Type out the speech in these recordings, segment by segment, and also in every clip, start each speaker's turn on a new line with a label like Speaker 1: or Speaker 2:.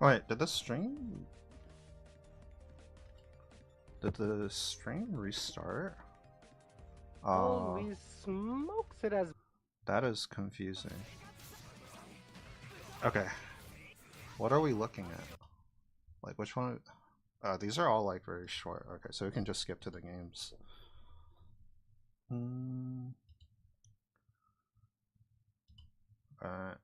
Speaker 1: Wait, did the stream... Did the stream restart?
Speaker 2: Holy smokes, it has.
Speaker 1: That is confusing. Okay. What are we looking at? Like, which one? These are all, like, very short. Okay, so we can just skip to the games. Alright.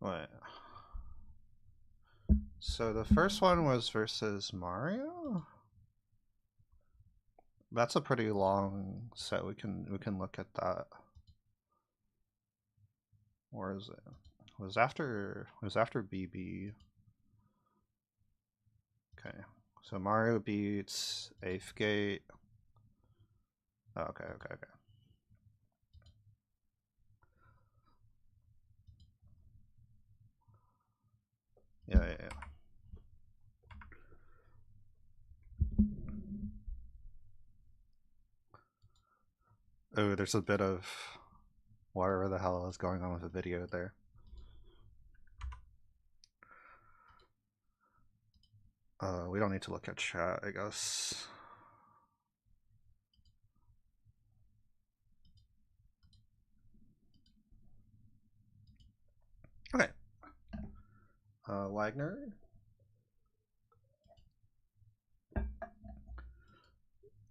Speaker 1: Wait. So the first one was versus Mario? That's a pretty long set. We can look at that. Or is it? It was after BB. Okay. So Mario beats 8th Gate. Oh, okay. Yeah. Oh, there's a bit of whatever the hell is going on with the video there. We don't need to look at chat, I guess. Okay. Wagner.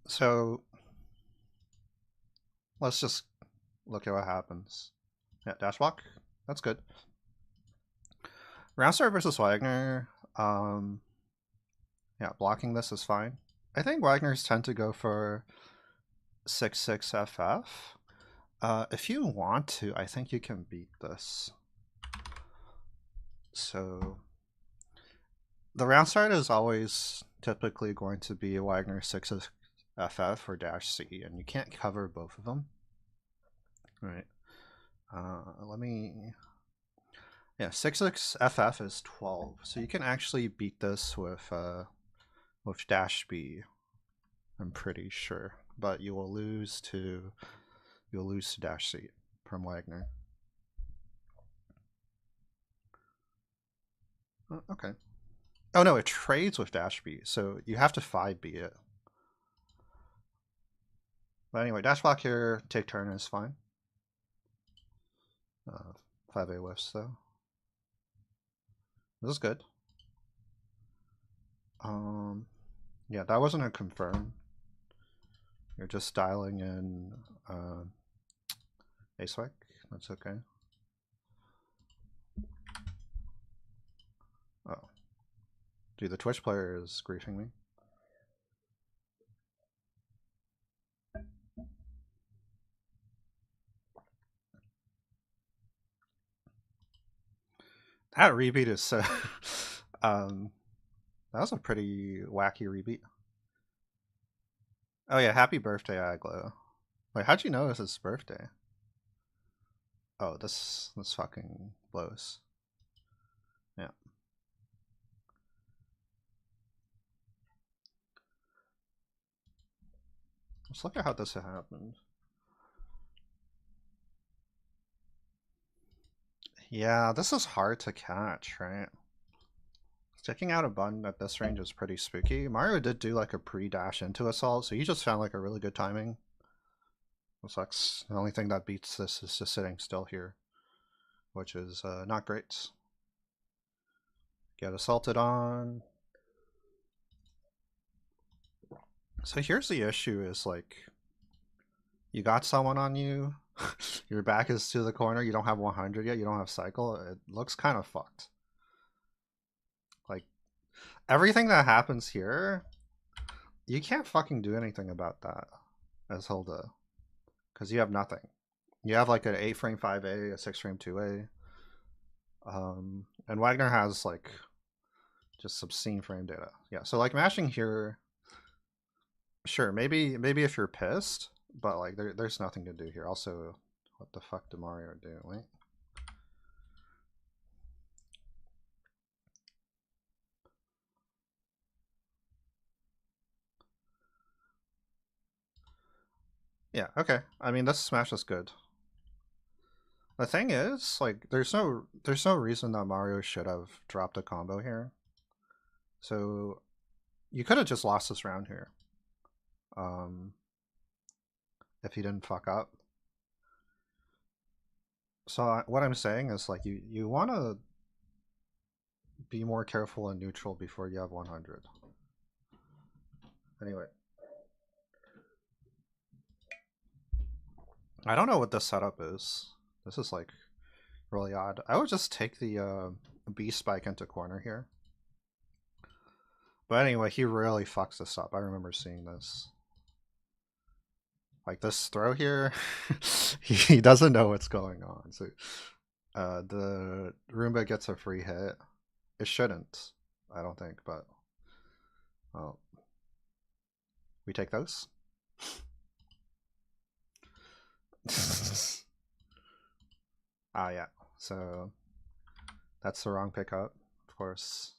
Speaker 1: So let's just look at what happens. Yeah, dash block. That's good. Roundstar versus Wagner. Yeah, blocking this is fine. I think Wagner's tend to go for 6/6 FF. If you want to, I think you can beat this. So the round start is always typically going to be Wagner 6 FF or dash C, and you can't cover both of them. All right. Let me. Yeah, 6/6 FF is 12, so you can actually beat this with dash B. I'm pretty sure, but you will lose to dash C from Wagner. Okay. Oh no, it trades with dash B, so you have to 5B it. But anyway, dash block here, take turn is fine. 5A lifts though. This is good. Yeah, that wasn't a confirm. You're just dialing in ASWEC. That's okay. Oh. Dude, the Twitch player is griefing me. That rebeat is so... that was a pretty wacky rebeat. Oh yeah, happy birthday, Aglo. Wait, how'd you know it was his birthday? Oh, this fucking blows. Yeah. Let's look at how this happened. Yeah, this is hard to catch, right? Sticking out a button at this range is pretty spooky. Mario did do like a pre-dash into assault, so he just found like a really good timing. This sucks. The only thing that beats this is just sitting still here, which is not great. Get assaulted on. So here's the issue is like, you got someone on you, your back is to the corner, you don't have 100 yet, you don't have cycle, it looks kind of fucked. Like, everything that happens here, you can't fucking do anything about that as Hilda, because you have nothing. You have like an 8 frame 5A, a 6 frame 2A, and Wagner has like just obscene frame data. Yeah, so like mashing here, sure, maybe if you're pissed, but like there's nothing to do here. Also, what the fuck did Mario do? Wait. Yeah, okay. I mean, this smash is good. The thing is, like, there's no reason that Mario should have dropped a combo here. So you could have just lost this round here, if you didn't fuck up. So what I'm saying is, like, you want to be more careful and neutral before you have 100. Anyway, I don't know what this setup is. This is like really odd. I would just take the B spike into corner here. But anyway, he really fucks this up. I remember seeing this. Like this throw here, he doesn't know what's going on. So the Roomba gets a free hit. It shouldn't, I don't think, but well, we take those. Ah, yeah. So that's the wrong pickup, of course.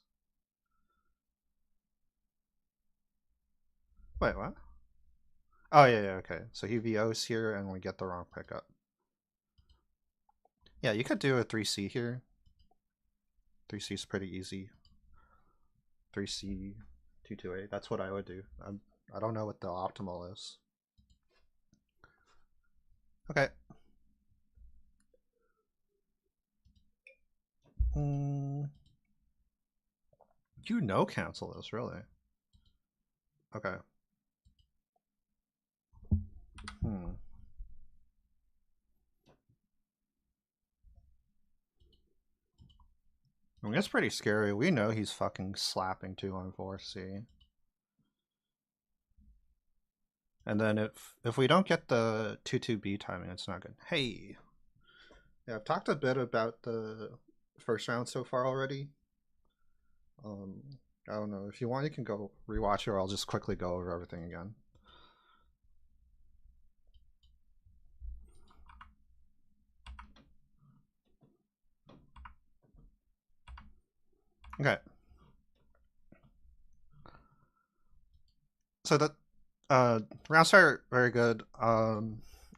Speaker 1: Wait, what? Oh, yeah, yeah, okay. So he VOs here and we get the wrong pickup. Yeah, you could do a 3C here. 3C is pretty easy. 3C, 228. That's what I would do. I don't know what the optimal is. Okay. Mm, you know cancel this, really. Okay. Hmm. I mean, it's pretty scary. We know he's fucking slapping 2 on 4C. And then if we don't get the 2-2B timing, it's not good. Hey! Yeah, I've talked a bit about the first round so far already. Um, I don't know. If you want, you can go rewatch it, or I'll just quickly go over everything again. Okay. So that round start very good.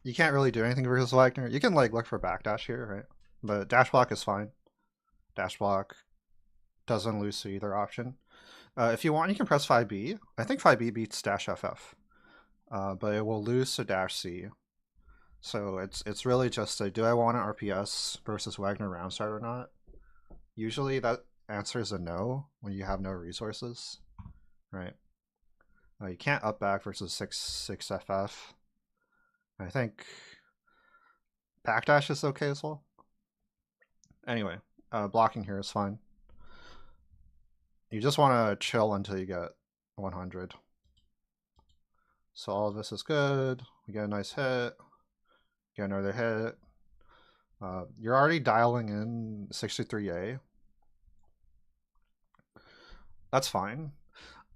Speaker 1: You can't really do anything versus Wagner. You can like look for backdash here, right? But dash block is fine. Dash block doesn't lose to either option. If you want, you can press 5B. I think 5B beats dash FF, but it will lose to dash C. So it's really just a do I want an RPS versus Wagner round start or not? Usually that answer is a no when you have no resources, right? You can't up back versus 6 FF. I think backdash is okay as well. Anyway, blocking here is fine. You just want to chill until you get 100. So all of this is good. We get a nice hit. Get another hit. You're already dialing in 63A. That's fine.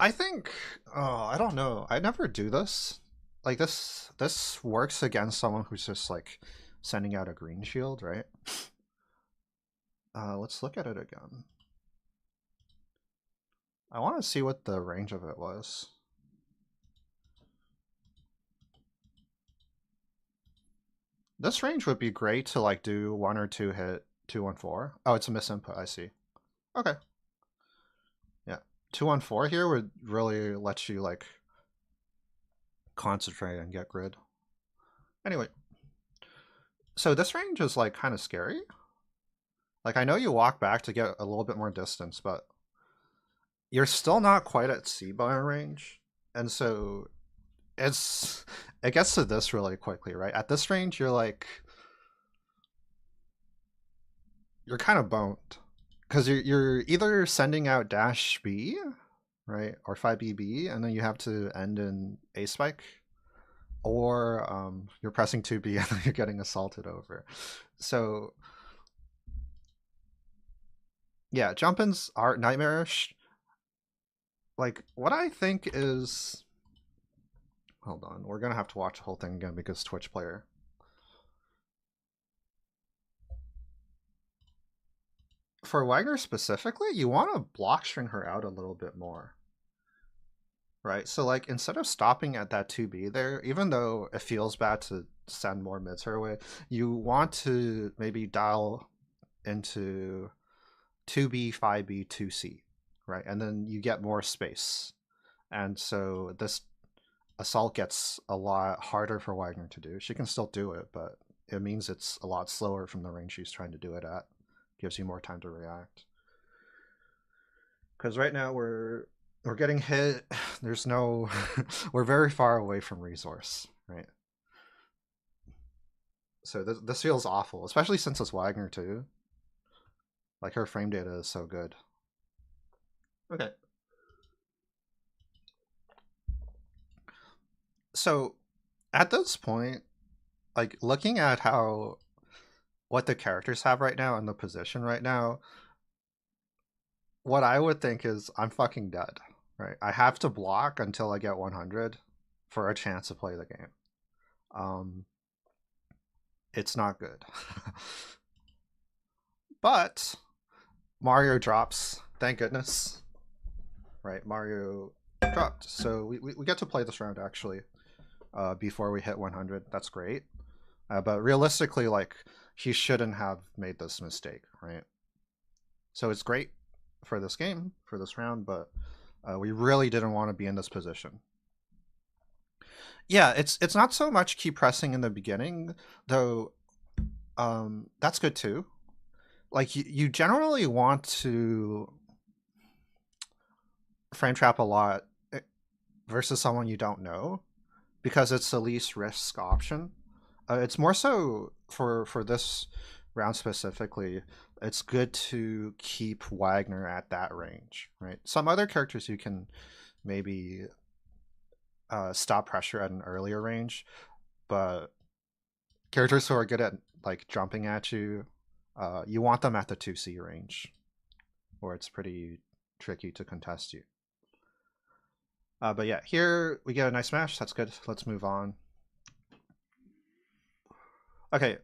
Speaker 1: I think, I don't know. I never do this. Like this works against someone who's just like sending out a green shield, right? Let's look at it again. I want to see what the range of it was. This range would be great to like do 1 or 2 hit 214. Oh, it's a misinput. I see. Okay. Yeah, 214 here would really let you like concentrate and get grid. Anyway, so this range is like kind of scary. Like I know you walk back to get a little bit more distance, but you're still not quite at C-bar range, and so it gets to this really quickly, right? At this range, you're kind of boned because you're either sending out dash B, right, or 5BB, and then you have to end in A spike, or you're pressing 2B and then you're getting assaulted over. So yeah, jump ins are nightmarish. Like what I think is, hold on, we're gonna have to watch the whole thing again because Twitch player. For Wagner specifically, you want to block string her out a little bit more. right? So like instead of stopping at that 2B there, even though it feels bad to send more mids her way, you want to maybe dial into 2B, 5B, 2C, right? And then you get more space. And so this assault gets a lot harder for Wagner to do. She can still do it, but it means it's a lot slower from the range she's trying to do it at. Gives you more time to react. Because right now we're getting hit. There's no, we're very far away from resource, right? So this feels awful, especially since it's Wagner too. Like her frame data is so good. Okay, so at this point, like looking at how what the characters have right now and the position right now, what I would think is I'm fucking dead. Right, I have to block until I get 100 for a chance to play the game. Um, it's not good. But Mario drops. Thank goodness. Right, Mario dropped. So we get to play this round actually before we hit 100. That's great. But realistically, like, he shouldn't have made this mistake, right? So it's great for this game, for this round, but we really didn't want to be in this position. Yeah, it's not so much keep pressing in the beginning, though. That's good too. Like you generally want to frame trap a lot versus someone you don't know because it's the least risk option. It's more so for this round specifically. It's good to keep Wagner at that range, right? Some other characters you can maybe stop pressure at an earlier range, but characters who are good at like jumping at you, you want them at the 2C range, where it's pretty tricky to contest you. But yeah, here we get a nice smash. That's good. Let's move on. Okay,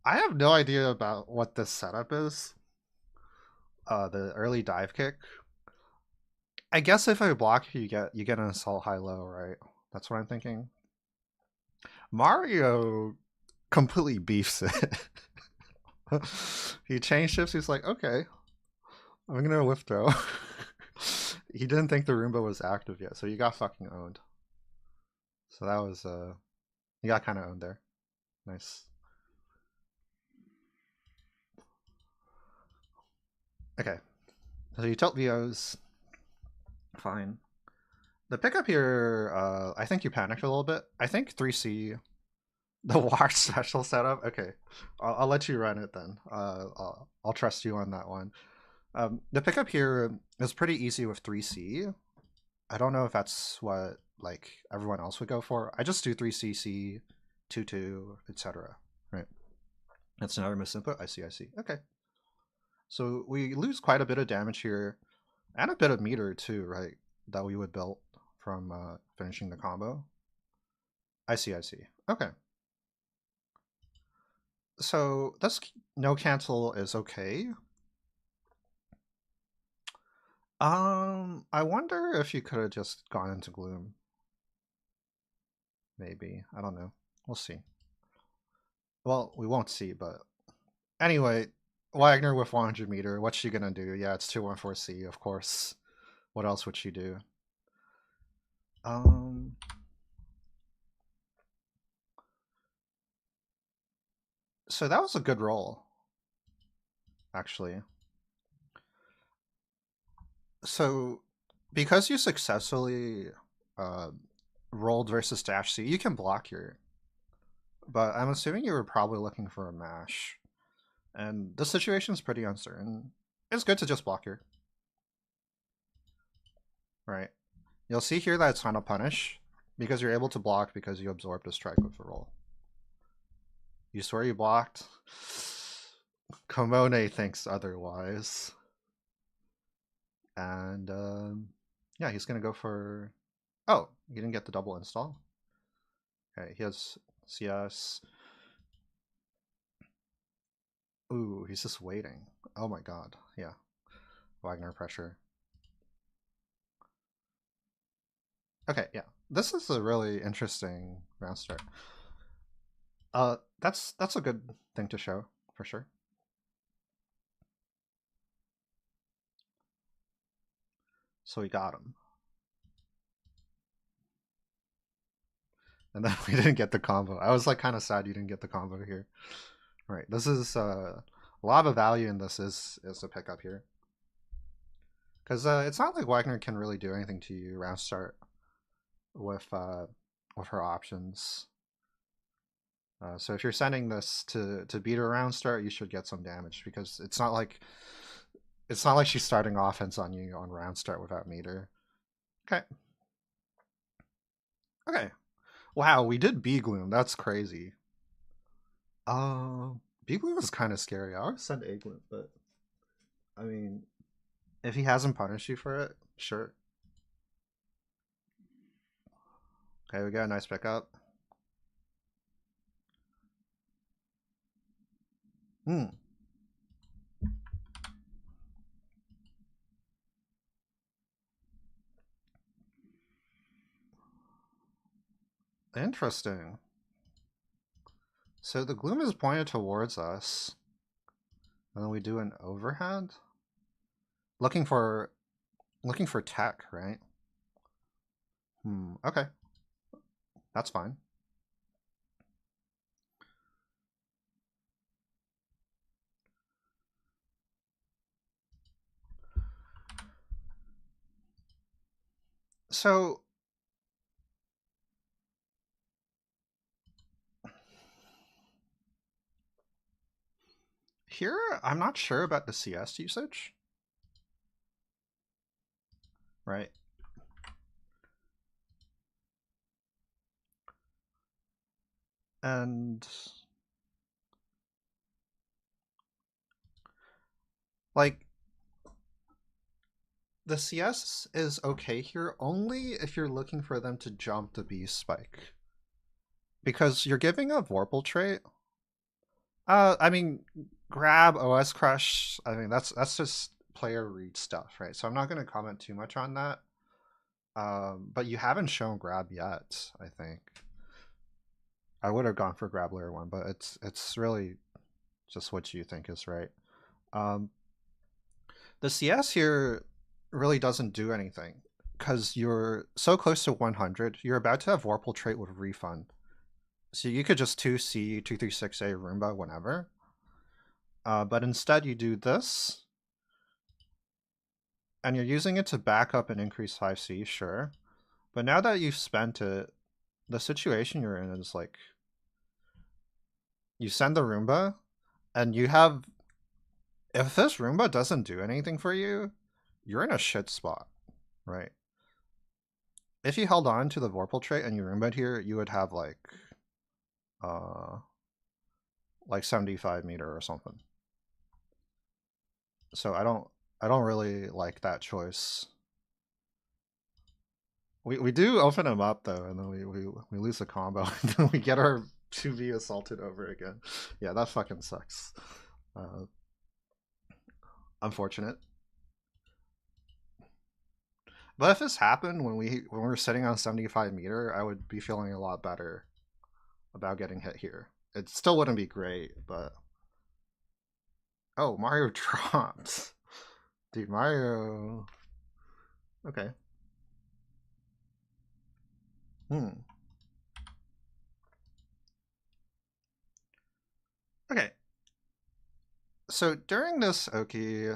Speaker 1: I have no idea about what this setup is. The early dive kick. I guess if I block, you get an assault high low, right? That's what I'm thinking. Mario completely beefs it. He change shifts. He's like, okay, I'm gonna whiff throw. He didn't think the Roomba was active yet, so you got fucking owned. So that was you got kind of owned there. Nice. Okay, so you tilt VOs. Fine. The pickup here, I think you panicked a little bit. I think 3C, the watch special setup. Okay, I'll let you run it then. I'll trust you on that one. The pickup here is pretty easy with 3C. I don't know if that's what like everyone else would go for. I just do 3CC, 2-2, etc. Right. That's another misinput. I see. I see. Okay. So we lose quite a bit of damage here, and a bit of meter too, right? That we would build from finishing the combo. I see. I see. Okay. So this no cancel is okay. I wonder if you could have just gone into Gloom. Maybe. I don't know. We'll see. Well, we won't see, but anyway, Wagner with 100 meter. What's she gonna do? Yeah, it's 214C, of course. What else would she do? Um, so that was a good roll, actually. So because you successfully uh, rolled versus dash C, you can block here. But I'm assuming you were probably looking for a mash. And the situation is pretty uncertain. It's good to just block here. Right. You'll see here that it's Final Punish because you're able to block because you absorbed a strike with the roll. You swear you blocked? Komone thinks otherwise. And yeah, he's going to go for... Oh, he didn't get the double install. Okay, he has CS. Ooh, he's just waiting. Oh my god. Yeah. Wagner pressure. Okay, yeah. This is a really interesting round start. That's a good thing to show for sure. So we got him, and then we didn't get the combo. I was like kind of sad you didn't get the combo here. Right. This is a lot of value in this is to pick up here because it's not like Wagner can really do anything to you round start with uh, with her options. So if you're sending this to beat her round start, you should get some damage because it's not like she's starting offense on you on round start without meter. Okay. Okay. Wow, we did B Gloom. That's crazy. Uh, B Gloom is kind of scary. I would send A Gloom, but I mean, if he hasn't punished you for it, sure. Okay, we got a nice pickup. Hmm. Interesting. So the gloom is pointed towards us, and then we do an overhead, looking for tech, right? Hmm. Okay, that's fine. So here, I'm not sure about the CS usage, right? And like the CS is okay here only if you're looking for them to jump the B spike because you're giving up Vorpal trait. I mean, grab OS crush. I mean, that's just player read stuff, right? So I'm not going to comment too much on that. But you haven't shown grab yet. I think I would have gone for grab layer one, but it's really just what you think is right. Um, the CS here really doesn't do anything because you're so close to 100. You're about to have Warple trait with refund, so you could just 2C 236A Roomba whenever. But instead, you do this, and you're using it to back up and increase 5C, sure. But now that you've spent it, the situation you're in is like you send the Roomba, and you have. If this Roomba doesn't do anything for you, you're in a shit spot, right? If you held on to the Vorpal trait and you Roomba here, you would have uh, like 75 meter or something. So I don't really like that choice. We do open him up though, and then we lose the combo, and then we get our 2v assaulted over again. Yeah, that fucking sucks. Uh, Unfortunate. But if this happened when we were sitting on 75 meter, I would be feeling a lot better about getting hit here. It still wouldn't be great, but oh, Mario dropped. Dude, Mario. Okay. Hmm. Okay. So during this Oki,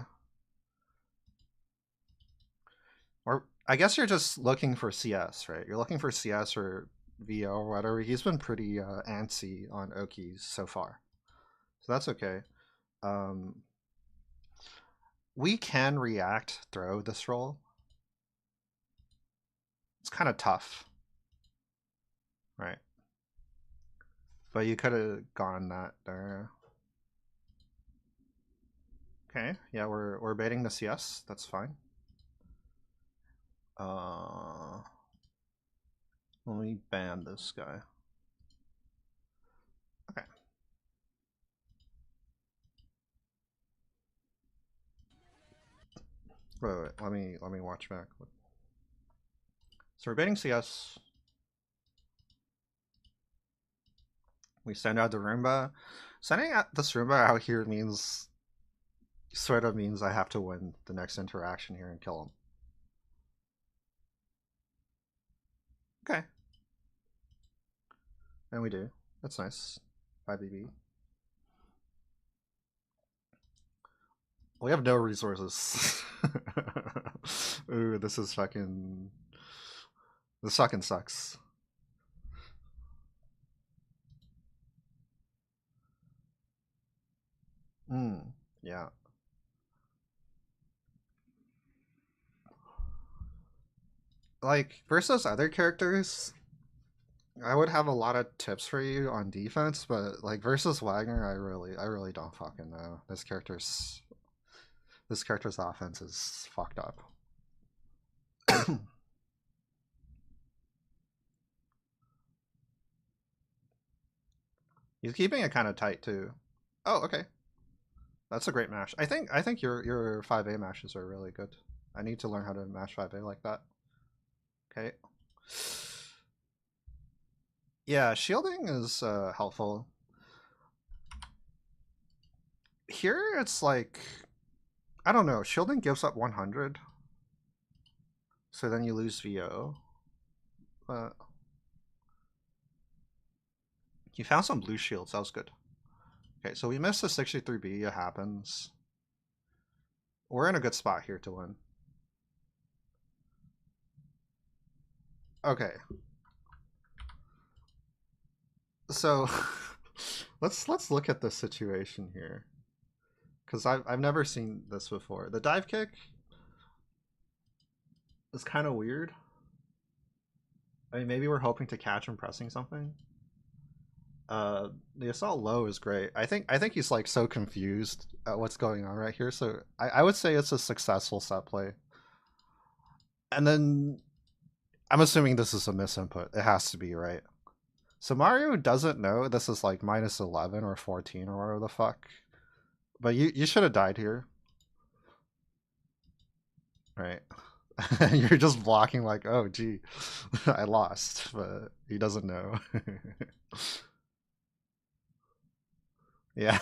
Speaker 1: or I guess you're just looking for CS, right? You're looking for CS or VO or whatever. He's been pretty antsy on Okis so far, so that's okay. Um, we can react throw this roll. It's kind of tough, right? But you could have gone that there. Okay, yeah, we're baiting the CS. That's fine. Uh, Let me ban this guy. Okay. Wait. Let me watch back. So we're baiting CS. We send out the Roomba. Sending out this Roomba out here means sort of means I have to win the next interaction here and kill him. Okay. And we do. That's nice. 5BB. We have no resources. Ooh, this is fucking... This fucking sucks. Yeah. Like, versus other characters, I would have a lot of tips for you on defense, but like versus Wagner, I really don't fucking know. This character's offense is fucked up. He's keeping it kind of tight too. Oh, okay. That's a great mash. I think your 5A mashes are really good. I need to learn how to mash 5A like that. Okay. Yeah, shielding is helpful. Here it's like, I don't know, shielding gives up 100. So then you lose VO. But you found some blue shields, that was good. Okay, so we missed the 63B, it happens. We're in a good spot here to win. Okay. So let's look at the situation here. Because I've never seen this before. The dive kick is kind of weird. I mean, maybe we're hoping to catch him pressing something. The assault low is great. I think he's like so confused at what's going on right here. So I would say it's a successful set play. And then I'm assuming this is a misinput. It has to be, right? So Mario doesn't know this is like minus 11 or 14 or whatever the fuck. But you should have died here. Right. You're just blocking like, oh gee, I lost, but he doesn't know. Yeah.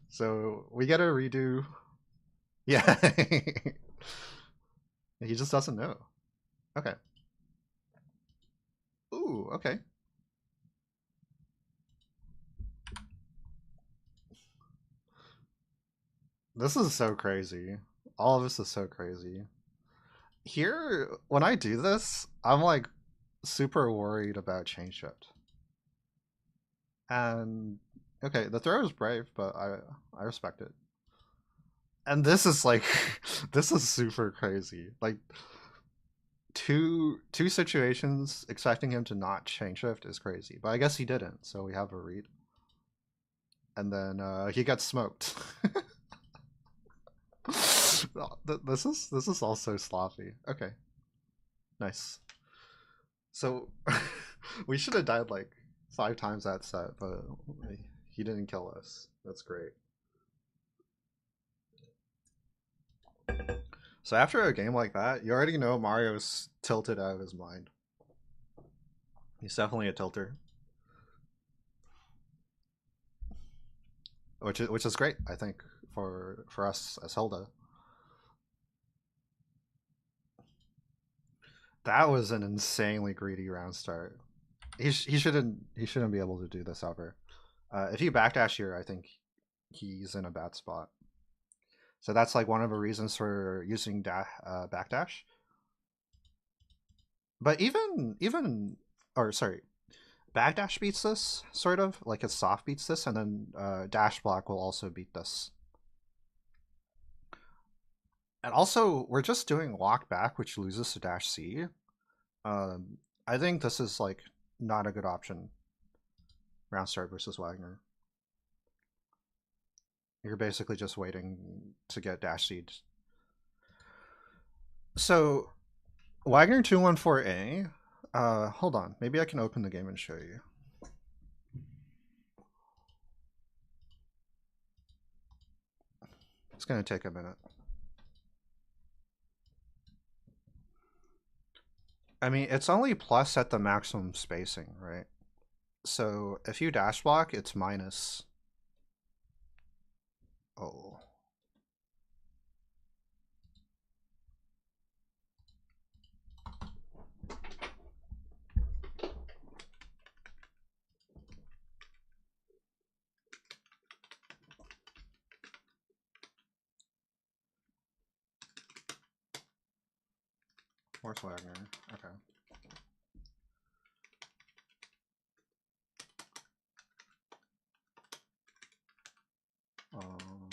Speaker 1: So we get a redo. Yeah. He just doesn't know. Okay. Ooh, okay. This is so crazy. All of this is so crazy. Here, when I do this, I'm like super worried about chain shift. And okay, the throw is brave, but I respect it. And this is like this is super crazy. Like two situations expecting him to not chain shift is crazy. But I guess he didn't, so we have a read. And then he gets smoked. This is also sloppy. Okay. Nice. So we should have died like 5 times that set, but he didn't kill us. That's great. So after a game like that, you already know Mario's tilted out of his mind. He's definitely a tilter, which is great, I think, for us as Hilda. That was an insanely greedy round start. He shouldn't be able to do this ever. If you backdash here, I think he's in a bad spot. So that's like one of the reasons for using backdash. But or sorry, backdash beats this sort of like a soft beats this, and then dash block will also beat this. And also, we're just doing walk back, which loses to dash C. I think this is like not a good option. Round start versus Wagner. You're basically just waiting to get dash seed. So Wagner 214A. Hold on. Maybe I can open the game and show you. It's gonna take a minute. I mean, it's only plus at the maximum spacing, right? So if you dash block, it's minus. Oh. Where's Wagner? Okay. Um,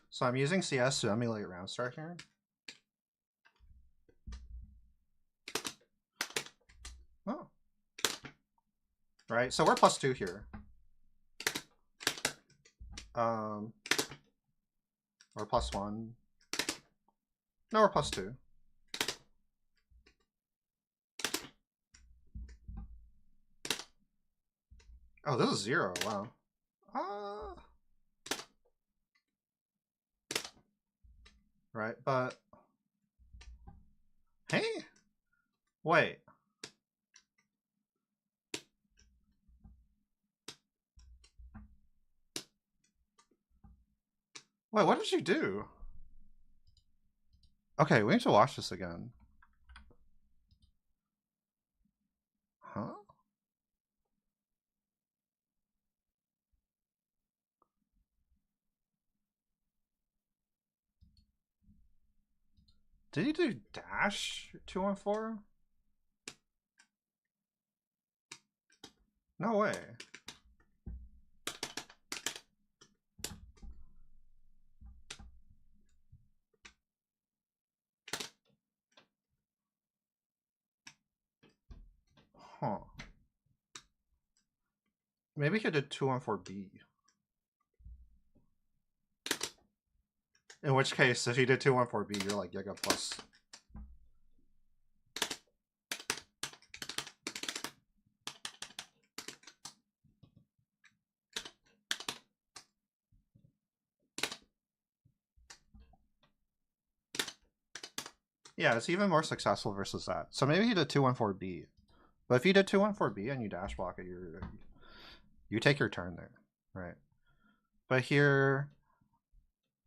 Speaker 1: so I'm using CS to emulate round start here. Oh. Right, so we're +2 here. Or +1. No, we're +2. Oh, this is 0. Wow. Right, but hey, wait. Wait, what did you do? Okay, we need to watch this again. Huh? Did he do dash 214? No way. Huh. Maybe he did 214B. In which case, if he did 214B, you're like Giga plus. Yeah, it's even more successful versus that. So maybe he did 214B. But if you did 214B and you dash block it, you take your turn there, right? But here,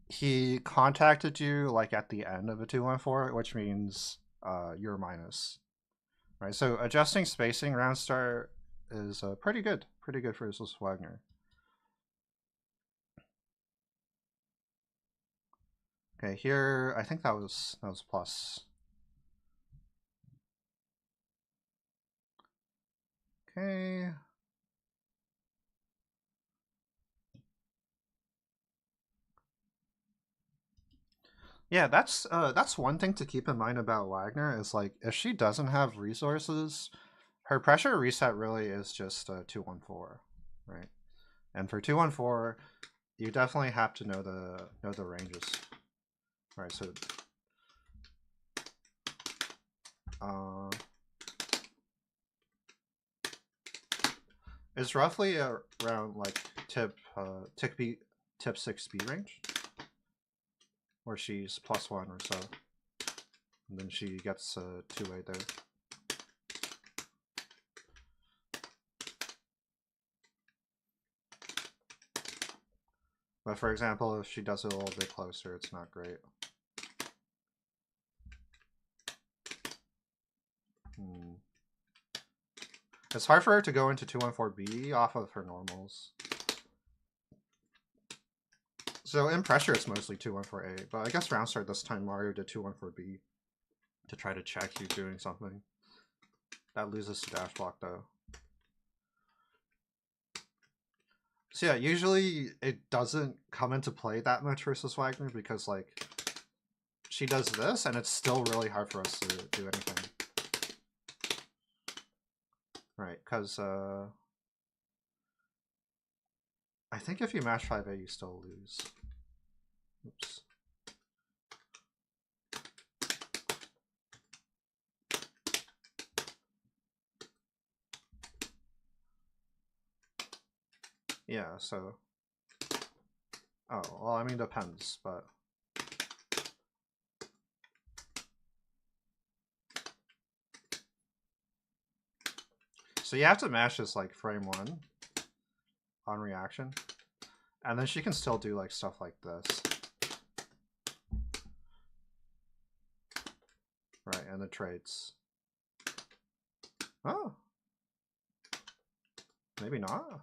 Speaker 1: he contacted you like at the end of a 214, which means you're minus, right? So adjusting spacing round start is pretty good for this Wagner. Okay, here I think that was plus. Okay. Yeah, that's one thing to keep in mind about Wagner is like if she doesn't have resources, her pressure reset really is just 214, right? And for 214, you definitely have to know the ranges, right? So, uh, it's roughly around like tip 6 speed range, where she's +1 or so, and then she gets 2A there. But for example, if she does it a little bit closer, it's not great. It's hard for her to go into 214B off of her normals. So in pressure, it's mostly 214A, but I guess round start this time Mario did 214B to try to check you doing something. That loses to dash block though. So yeah, usually it doesn't come into play that much versus Wagner because like she does this and it's still really hard for us to do anything. Right, because I think if you match 5A, you still lose. Oops. Yeah, so... Oh, well, I mean, depends, but... So you have to mash this like frame 1 on reaction. And then she can still do like stuff like this. Right, and the trades. Oh. Maybe not.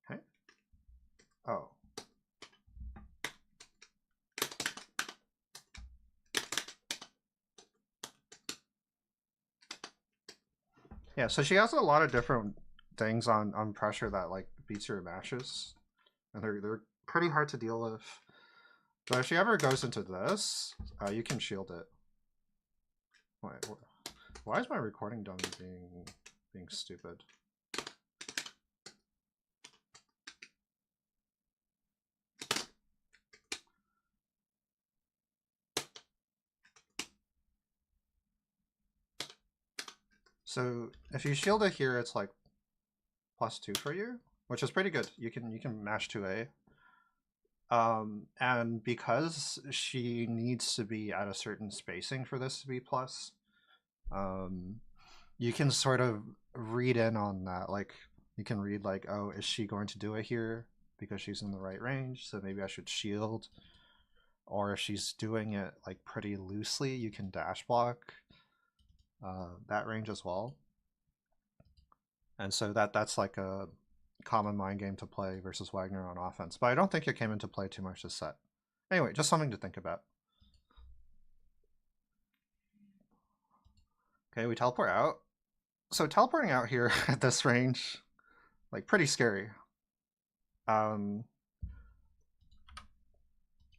Speaker 1: Okay. Oh. Yeah, so she has a lot of different things on pressure that like beats your mashes. And they're pretty hard to deal with. But if she ever goes into this, you can shield it. Wait, why is my recording dummy being stupid? So if you shield it here, it's like +2 for you, which is pretty good. You can mash 2A. And because she needs to be at a certain spacing for this to be plus, you can sort of read in on that. Like you can read like, oh, is she going to do it here because she's in the right range? So maybe I should shield. Or if she's doing it like pretty loosely, you can dash block that range as well. And so that's like a common mind game to play versus Wagner on offense. But I don't think it came into play too much this set. Anyway, just something to think about. Okay, we teleport out. So teleporting out here at this range, like pretty scary. You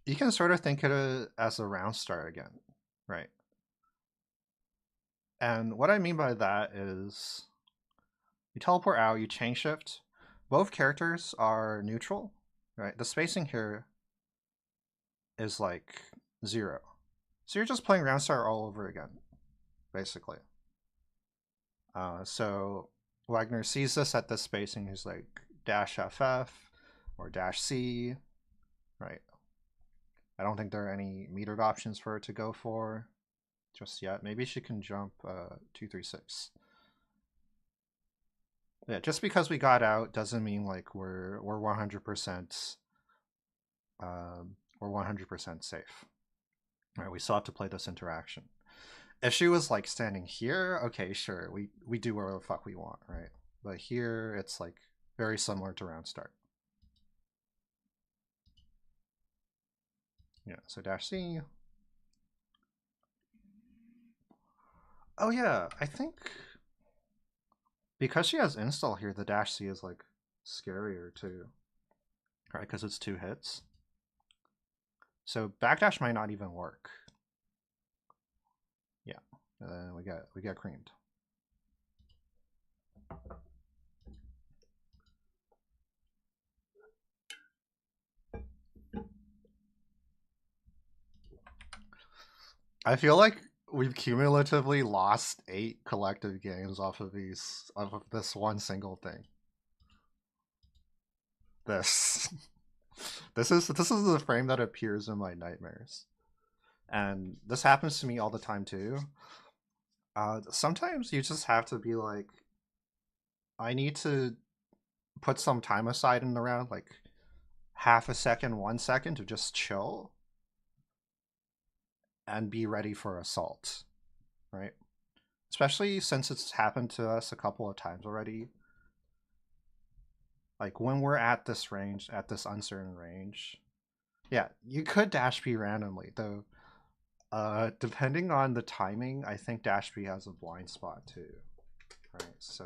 Speaker 1: can sort of think of it as a round start again, right? And what I mean by that is you teleport out, you chain shift. Both characters are neutral, right? The spacing here is like 0. So you're just playing round start all over again, basically. So Wagner sees this at this spacing. He's like dash FF or dash C, right? I don't think there are any metered options for her to go for just yet. Maybe she can jump 236. Yeah, just because we got out doesn't mean like we're 100% we're 100% safe. All right, we still have to play this interaction. If she was like standing here, okay, sure, we do whatever the fuck we want, right? But here it's like very similar to round start. Yeah, so dash C. Oh yeah, I think because she has install here, the dash C is like scarier too, right? Because it's 2 hits. So backdash might not even work. Yeah, and then we get creamed. I feel like we've cumulatively lost 8 collective games off of this one single thing. This this is the frame that appears in my nightmares, and this happens to me all the time too. Sometimes you just have to be like, I need to put some time aside in the round, like half a second, 1 second, to just chill and be ready for assault, right? Especially since it's happened to us a couple of times already. Like when we're at this range, at this uncertain range, yeah, you could dash B randomly, though. Depending on the timing, I think dash B has a blind spot too. Right, so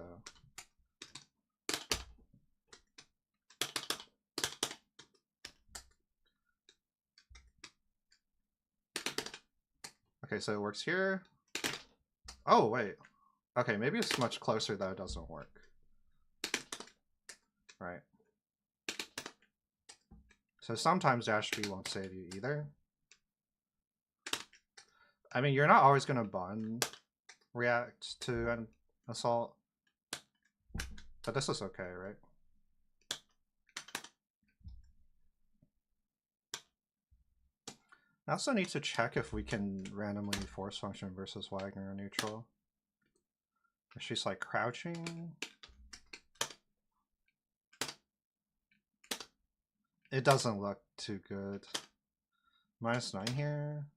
Speaker 1: okay, so it works here. Oh wait, okay, maybe it's much closer that it doesn't work. Right. So sometimes dash B won't save you either. I mean, you're not always gonna bun react to an assault, but this is okay, right? I also need to check if we can randomly force function versus Wagner neutral. She's like crouching. It doesn't look too good. -9 here.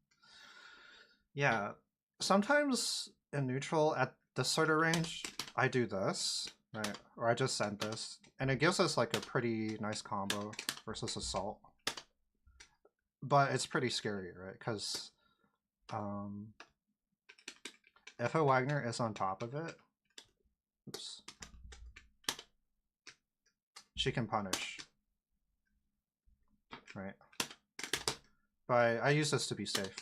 Speaker 1: Yeah, sometimes in neutral at this sort of range, I do this, right? Or I just send this, and it gives us like a pretty nice combo versus assault. But it's pretty scary, right? Because if a Wagner is on top of it, oops, she can punish, right? But I use this to be safe.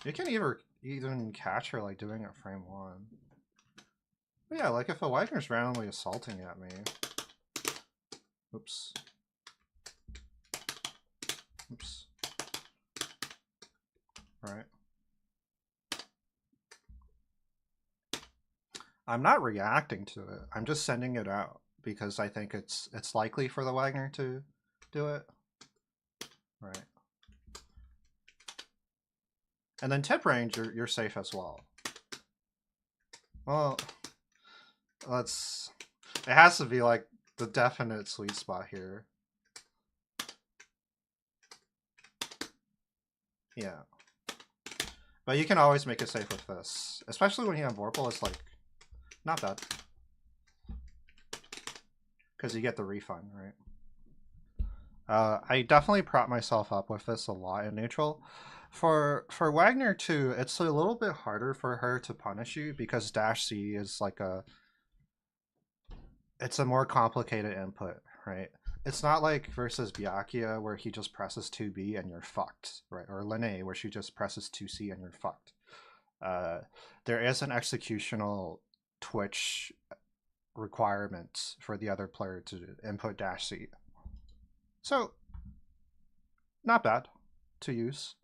Speaker 1: You can even catch her like doing it frame 1. But yeah, like if a Wagner's randomly assaulting at me. Oops. Oops. Right. I'm not reacting to it. I'm just sending it out because I think it's likely for the Wagner to do it. Right. And then tip range, you're safe as well. Well, let's. It has to be like the definite sweet spot here. Yeah. But you can always make it safe with this, especially when you have Vorpal. It's like not bad because you get the refund, right? I definitely prop myself up with this a lot in neutral. For Wagner too, it's a little bit harder for her to punish you because dash C is like it's a more complicated input, right? It's not like versus Byakuya where he just presses 2B and you're fucked, right? Or Linne where she just presses 2C and you're fucked. There is an executional twitch requirement for the other player to input dash C. So, not bad to use.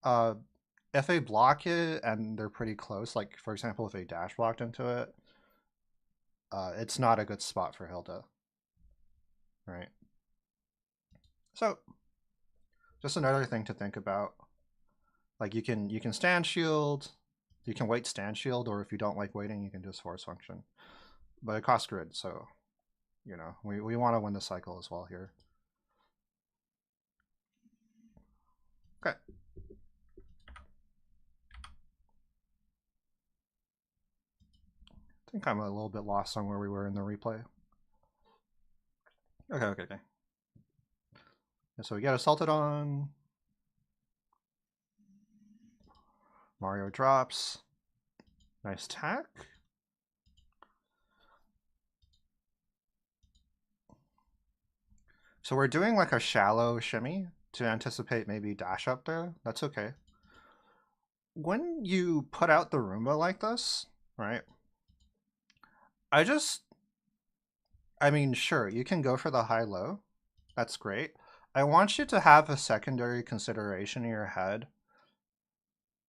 Speaker 1: If they block it and they're pretty close, like for example, if they dash blocked into it, it's not a good spot for Hilda, right? So, just another thing to think about. Like you can stand shield, you can wait stand shield, or if you don't like waiting, you can just force function. But it costs grid, so you know we want to win the cycle as well here. Okay. I think I'm a little bit lost on where we were in the replay. Okay. And so we get assaulted on. Mario drops. Nice tack. So we're doing like a shallow shimmy to anticipate maybe dash up there. That's okay. When you put out the Roomba like this, right? I mean, sure, you can go for the high-low. That's great. I want you to have a secondary consideration in your head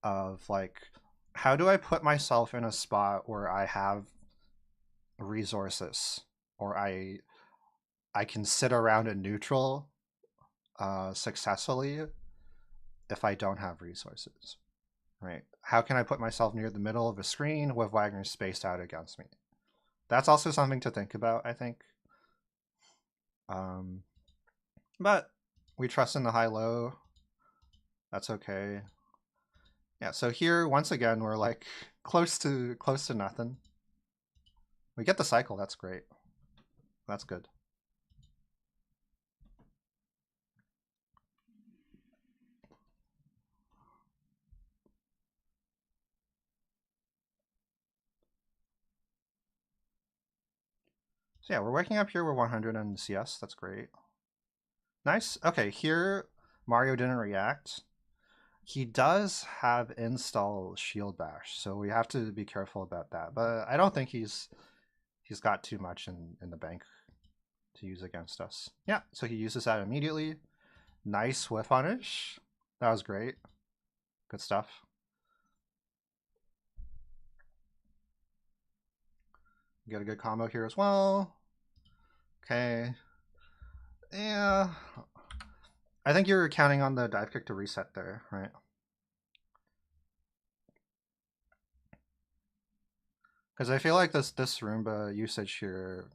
Speaker 1: of like, how do I put myself in a spot where I have resources or I can sit around in neutral successfully if I don't have resources, right? How can I put myself near the middle of a screen with Wagner spaced out against me? That's also something to think about, I think. But we trust in the high-low. That's okay. Yeah, so here, once again, we're like close to nothing. We get the cycle, that's great. That's good. So yeah, we're waking up here with 100 in CS. That's great. Nice. Okay, here Mario didn't react. He does have install shield bash, so we have to be careful about that. But I don't think he's got too much in the bank to use against us. Yeah, so he uses that immediately. Nice whiff punish. That was great. Good stuff. Get a good combo here as well. Okay. Yeah. I think you're counting on the dive kick to reset there, right? Because I feel like this Roomba usage here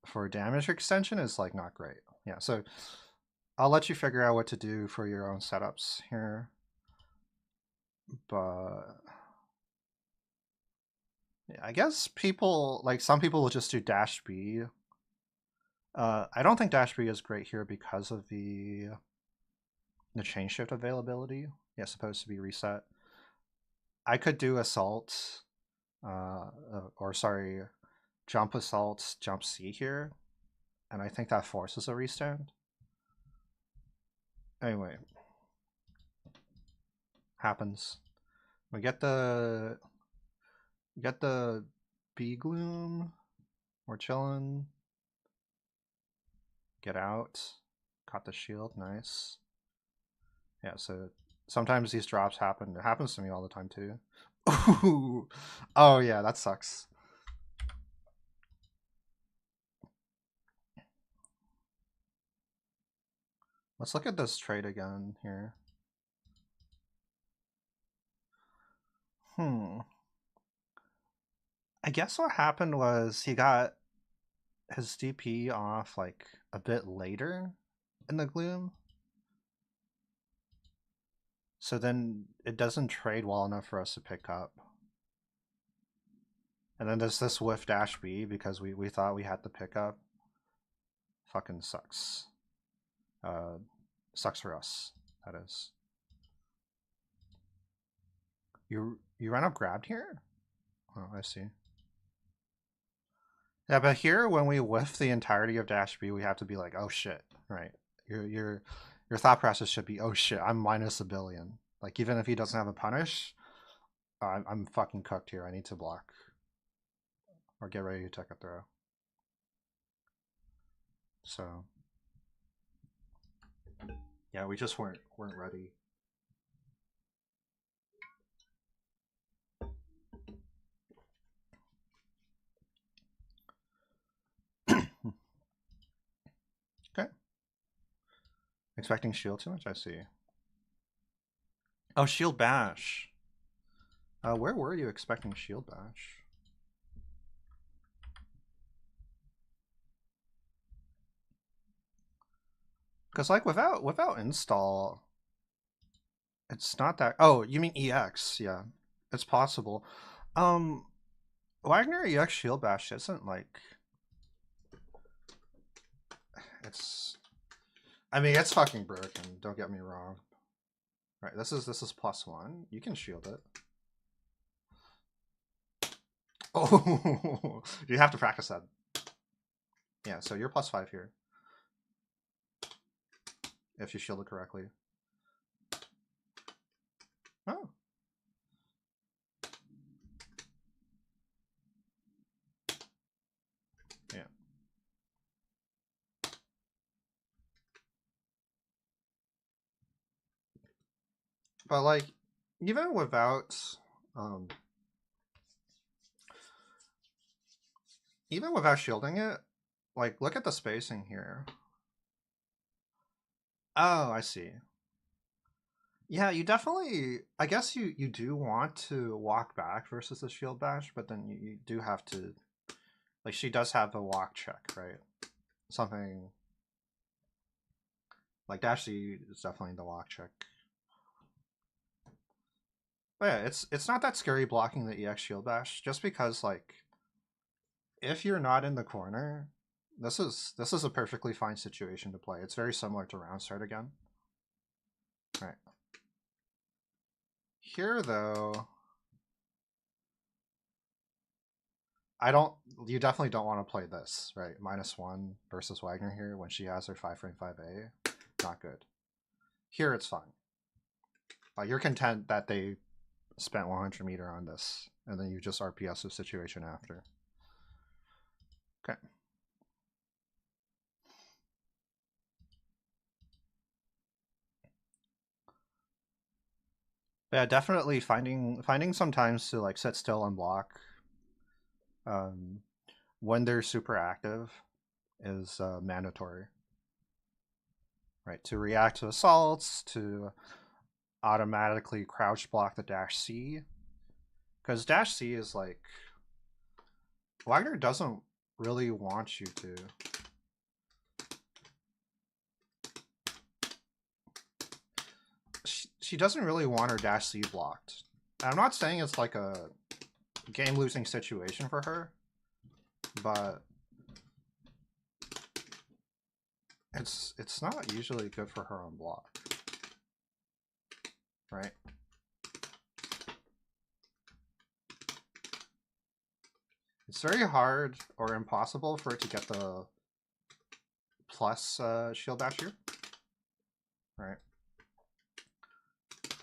Speaker 1: for damage extension is like not great. Yeah, so I'll let you figure out what to do for your own setups here. But yeah, I guess some people will just do dash B. I don't think dash B is great here because of the chain shift availability. Yeah, supposed to be reset. I could do assault, or sorry, jump assault, jump C here, and I think that forces a restand. Anyway, happens. We get the B gloom. We're chilling. Get out. Caught the shield. Nice. Yeah. So sometimes these drops happen. It happens to me all the time too. Ooh. Oh yeah, that sucks. Let's look at this trade again here. I guess what happened was he got his DP off like a bit later in the gloom. So then it doesn't trade well enough for us to pick up. And then there's this whiff dash B because we thought we had the pickup. Fucking sucks. Sucks for us, that is. You ran up grabbed here? Oh, I see. Yeah, but here when we whiff the entirety of dash B, we have to be like, oh shit, right? Your thought process should be, oh shit, I'm minus a billion. Like even if he doesn't have a punish, I'm fucking cooked here. I need to block or get ready to take a throw. So yeah, we just weren't ready. Okay. Expecting shield too much? I see. Oh, shield bash. Where were you expecting shield bash? Because like without install, it's not that. Oh, you mean EX? Yeah, it's possible. Um, Wagner EX shield bash isn't like it's. I mean, it's fucking broken. Don't get me wrong. Right, this is +1. You can shield it. Oh, you have to practice that. Yeah, so you're +5 here if you shield it correctly. Oh. Yeah. But like, even without, um, even without shielding it, like look at the spacing here. Oh, I see. Yeah, you definitely. I guess you do want to walk back versus the shield bash, but then you do have to. Like she does have the walk check, right? Something like dash C is definitely the walk check. But yeah, it's not that scary blocking the EX shield bash, just because like if you're not in the corner, this is a perfectly fine situation to play. It's very similar to round start again. Right. Here though, you definitely don't want to play this, right? -1 versus Wagner here when she has her 5.5A. Not good. Here it's fine. You're content that they spent 100 meter on this, and then you just RPS the situation after. Okay. But yeah, definitely finding some times to like sit still and block um, when they're super active is mandatory, right? To react to assaults, to automatically crouch block the dash C, because dash C is like Wagner doesn't really want you to. She doesn't really want her dash C blocked. I'm not saying it's like a game losing situation for her, but it's not usually good for her on block, right? It's very hard or impossible for it to get the plus shield bash here, right?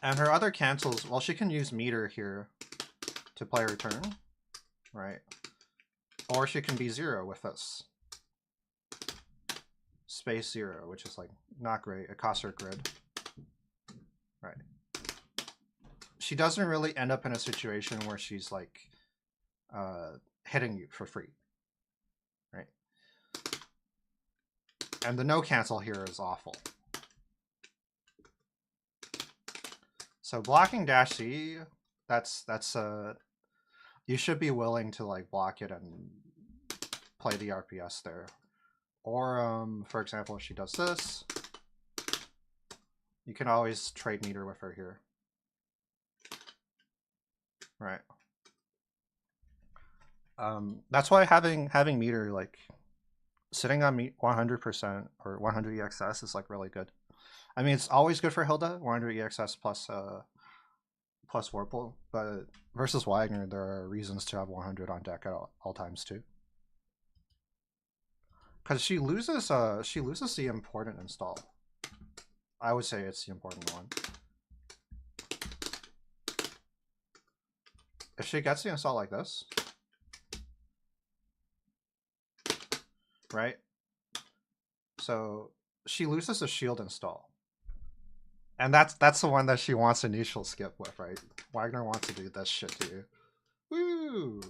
Speaker 1: And her other cancels, well, she can use meter here to play her turn, right? Or she can be 0 with this. Space 0, which is like not great. It costs her grid, right? She doesn't really end up in a situation where she's like hitting you for free, right? And the no cancel here is awful. So blocking dash C, that's you should be willing to like block it and play the RPS there. Or for example, if she does this, you can always trade meter with her here. Right. That's why having meter like sitting on 100% or 100 EXS is like really good. I mean, it's always good for Hilda, 100 EXS plus Warple, but versus Wagner, there are reasons to have 100 on deck at all times too. Because she loses the important install. I would say it's the important one. If she gets the install like this, right? So she loses a shield install. And that's the one that she wants initial skip with, right? Wagner wants to do this shit to you. Woo!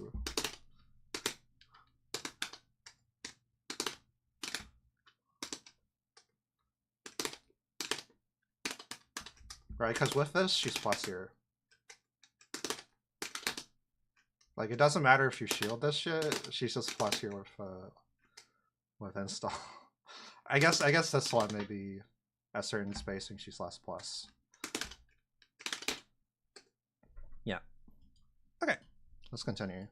Speaker 1: Right, because with this, she's plus here. Like, it doesn't matter if you shield this shit, she's just plus here with install. I guess this one maybe at certain spacing she's less plus. Yeah. Okay, let's continue.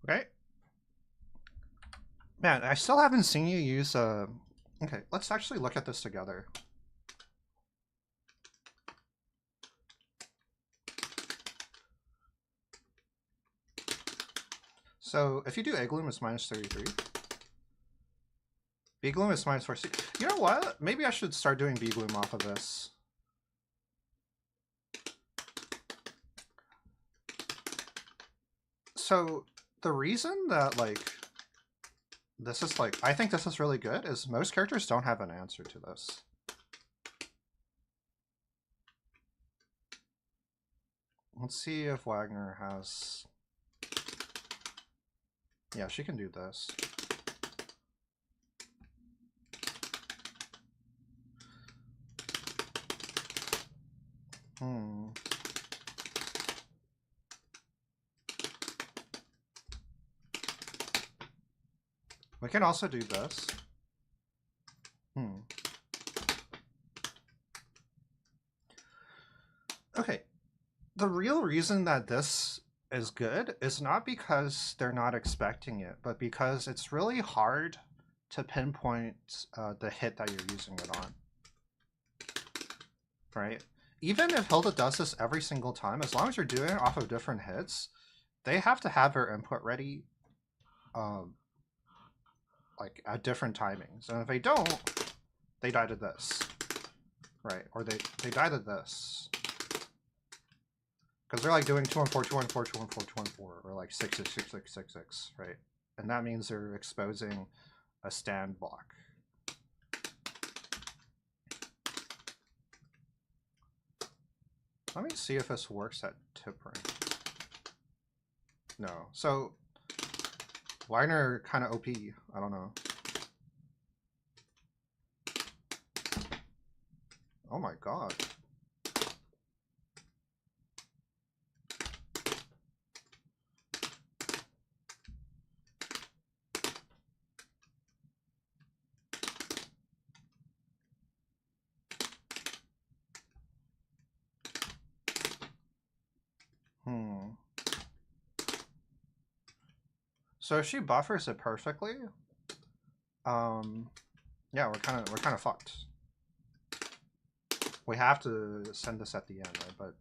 Speaker 1: Okay. Man, I still haven't seen you use okay, let's actually look at this together. So if you do Egg Loom, it's minus 33. B Gloom is minus 40. You know what? Maybe I should start doing B Gloom off of this. So the reason that like this is like I think this is really good is most characters don't have an answer to this. Let's see if Wagner has. Yeah, she can do this. We can also do this. Okay. The real reason that this is good is not because they're not expecting it, but because it's really hard to pinpoint the hit that you're using it on. Right? Even if Hilda does this every single time, as long as you're doing it off of different hits, they have to have their input ready like at different timings. And if they don't, they die to this. Right? Or they die to this. Because they're like doing 2-1-4, 2-1-4, 2-1-4, 2-1-4, or like 6-6, 6-6, 6-6, right? And that means they're exposing a stand block. Let me see if this works at tip range. No. So Wagner kind of OP. I don't know. Oh my god. So if she buffers it perfectly, yeah, we're kind of fucked. We have to send this at the end, right? But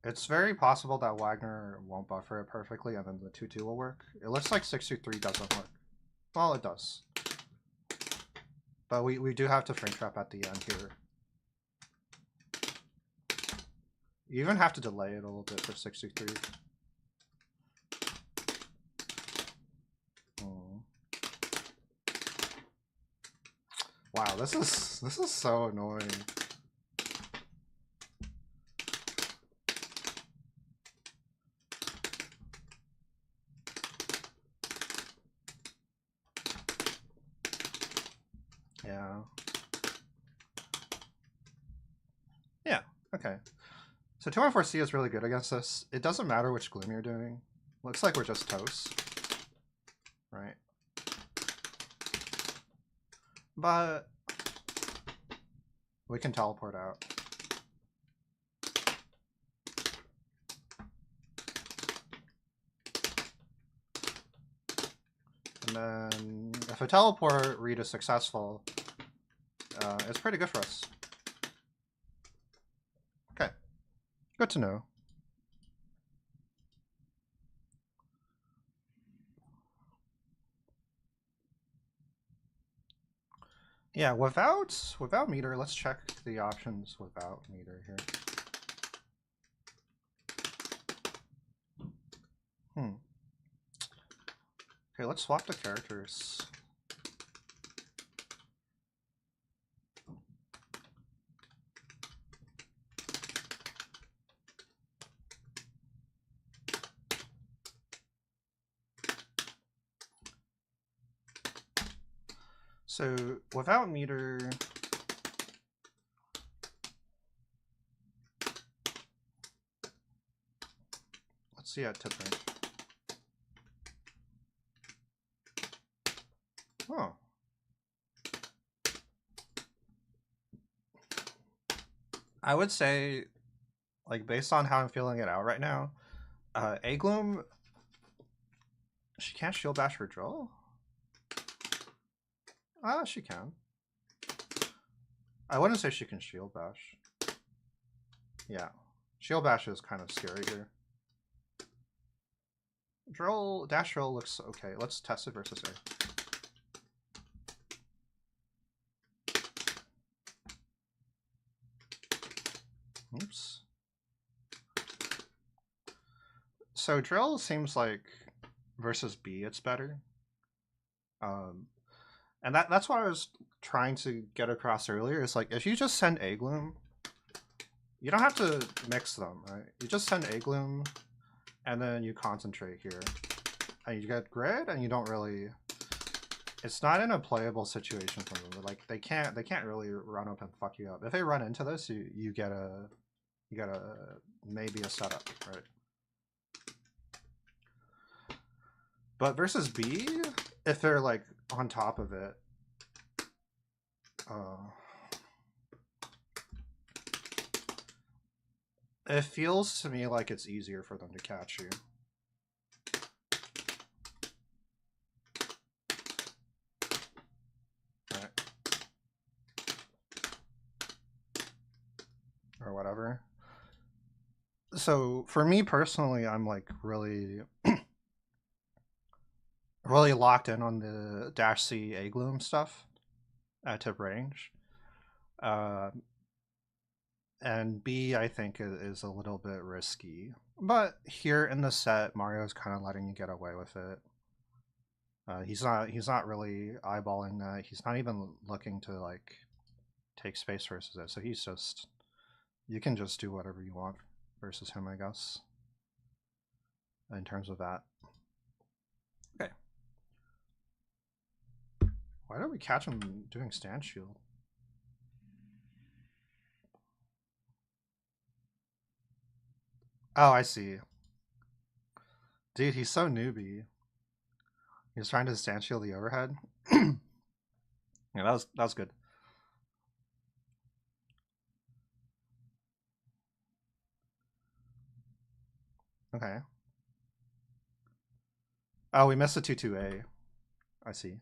Speaker 1: it's very possible that Wagner won't buffer it perfectly, and then the 2-2 will work. It looks like 6-2-3 doesn't work. Well, it does. But we do have to frame trap at the end here. You even have to delay it a little bit for 6-2-3. Wow, this is so annoying. Yeah. Yeah, okay. So 214C is really good against this. It doesn't matter which gloom you're doing. Looks like we're just toast. Right? But we can teleport out. And then if a teleport read is successful, it's pretty good for us. Okay. Good to know. Yeah, without meter, let's check the options without meter here. Okay, let's swap the characters. So without meter, let's see at tip range. Oh. I would say, like, based on how I'm feeling it out right now, Agloom, she can't shield bash her drill? She can. I wouldn't say she can shield bash. Yeah. Shield bash is kind of scary here. Drill, dash drill looks okay. Let's test it versus her. Oops. So drill seems like versus B it's better. And that's what I was trying to get across earlier. Is like if you just send Agloom, you don't have to mix them, right? You just send Agloom, and then you concentrate here, and you get grid, and you don't really. It's not in a playable situation for them. Like they can't really run up and fuck you up. If they run into this, you get a maybe a setup, right? But versus B, if they're like on top of it, it feels to me like it's easier for them to catch you. Right. Or whatever. So for me personally, I'm like really really locked in on the dash C Agloom stuff at tip range. And B, I think, is a little bit risky. But here in the set, Mario's kind of letting you get away with it. He's not really eyeballing that. He's not even looking to like take space versus it. So he's just, you can just do whatever you want versus him, I guess. In terms of that. Okay. Why don't we catch him doing stand shield? Oh, I see. Dude, he's so newbie. He's trying to stand shield the overhead. Yeah, that was good. Okay. Oh, we missed a 2-2A. I see.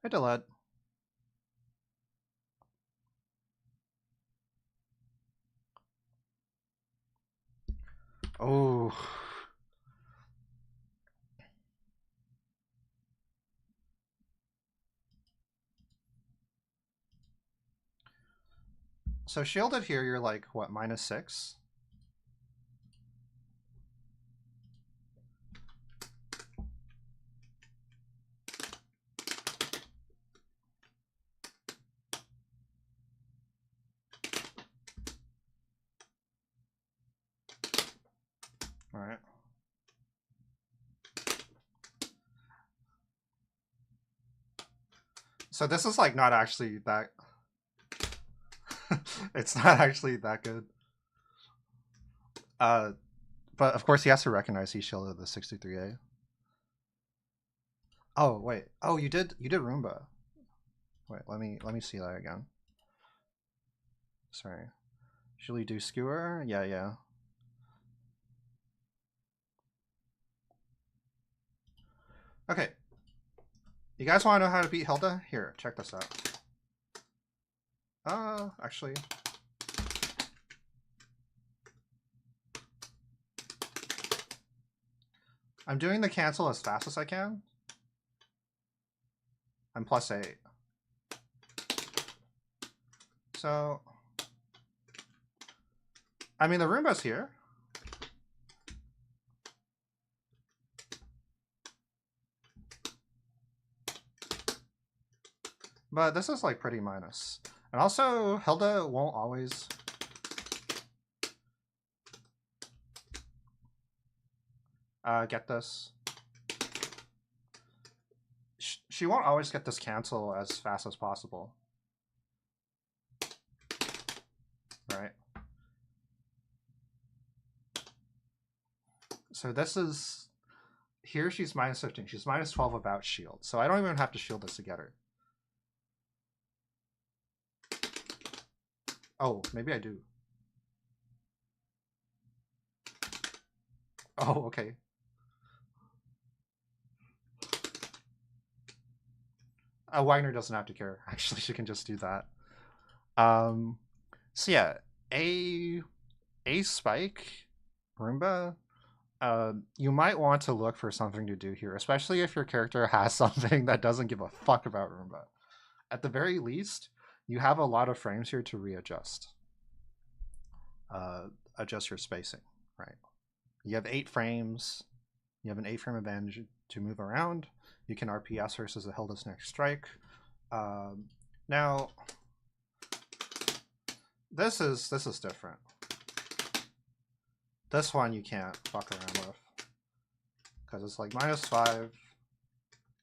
Speaker 1: Hey, Deled. Oh. So shielded here, you're like, what, -6? Alright. So this is like not actually that... It's not actually that good. But of course he has to recognize he shielded the 63A. Oh, wait. Oh, you did Roomba. Wait, let me see that again. Sorry. Should we do Skewer? Yeah, yeah. Okay. You guys want to know how to beat Hilda? Here, check this out. Actually. I'm doing the cancel as fast as I can. I'm +8. So, I mean, the Roomba's here. But this is like pretty minus. And also, Hilda won't always... get this. She won't always get this cancel as fast as possible. Right? So this is... Here she's -15. She's -12 without shield. So I don't even have to shield this to get her. Oh, maybe I do. Oh, okay. Wagner doesn't have to care. Actually, she can just do that. So yeah, a spike Roomba. You might want to look for something to do here, especially if your character has something that doesn't give a fuck about Roomba. At the very least, you have a lot of frames here to readjust. Adjust your spacing, right? You have 8 frames. You have an 8-frame advantage to move around. You can RPS versus the Hilda's next strike. Now, this is different. This one you can't fuck around with because it's like -5,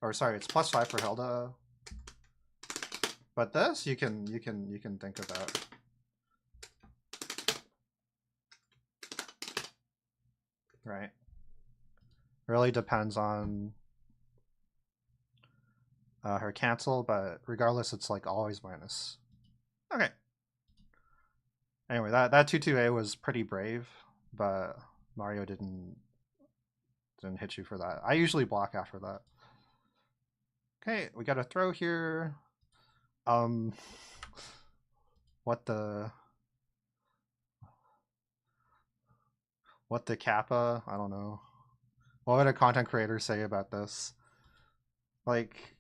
Speaker 1: or sorry, it's +5 for Hilda. But this you can think about. Right? Really depends on her cancel, but regardless, it's like always minus. Okay. Anyway, that 2-2A was pretty brave, but Mario didn't hit you for that. I usually block after that. Okay, we got a throw here. What the kappa? I don't know. What would a content creator say about this? Like,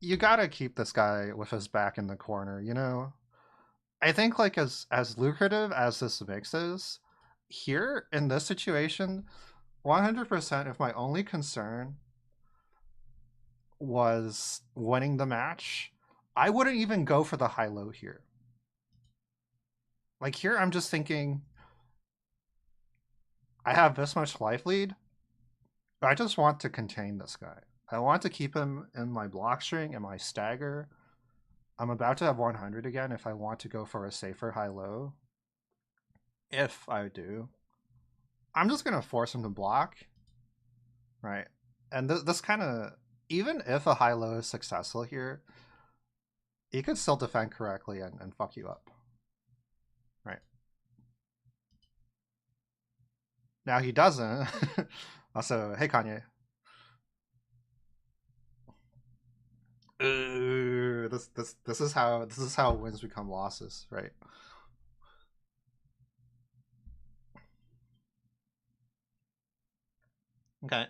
Speaker 1: you gotta keep this guy with his back in the corner, you know? I think like as lucrative as this mix is, here in this situation, 100%. If my only concern was winning the match, I wouldn't even go for the high low here. Like here, I'm just thinking I have this much life lead. I just want to contain this guy. I want to keep him in my block string and my stagger. I'm about to have 100 again if I want to go for a safer high low. If I do, I'm just going to force him to block. Right. And this kind of, even if a high low is successful here, he could still defend correctly and fuck you up. Right. Now he doesn't. Also, hey Kanye. This is how wins become losses, right? Okay.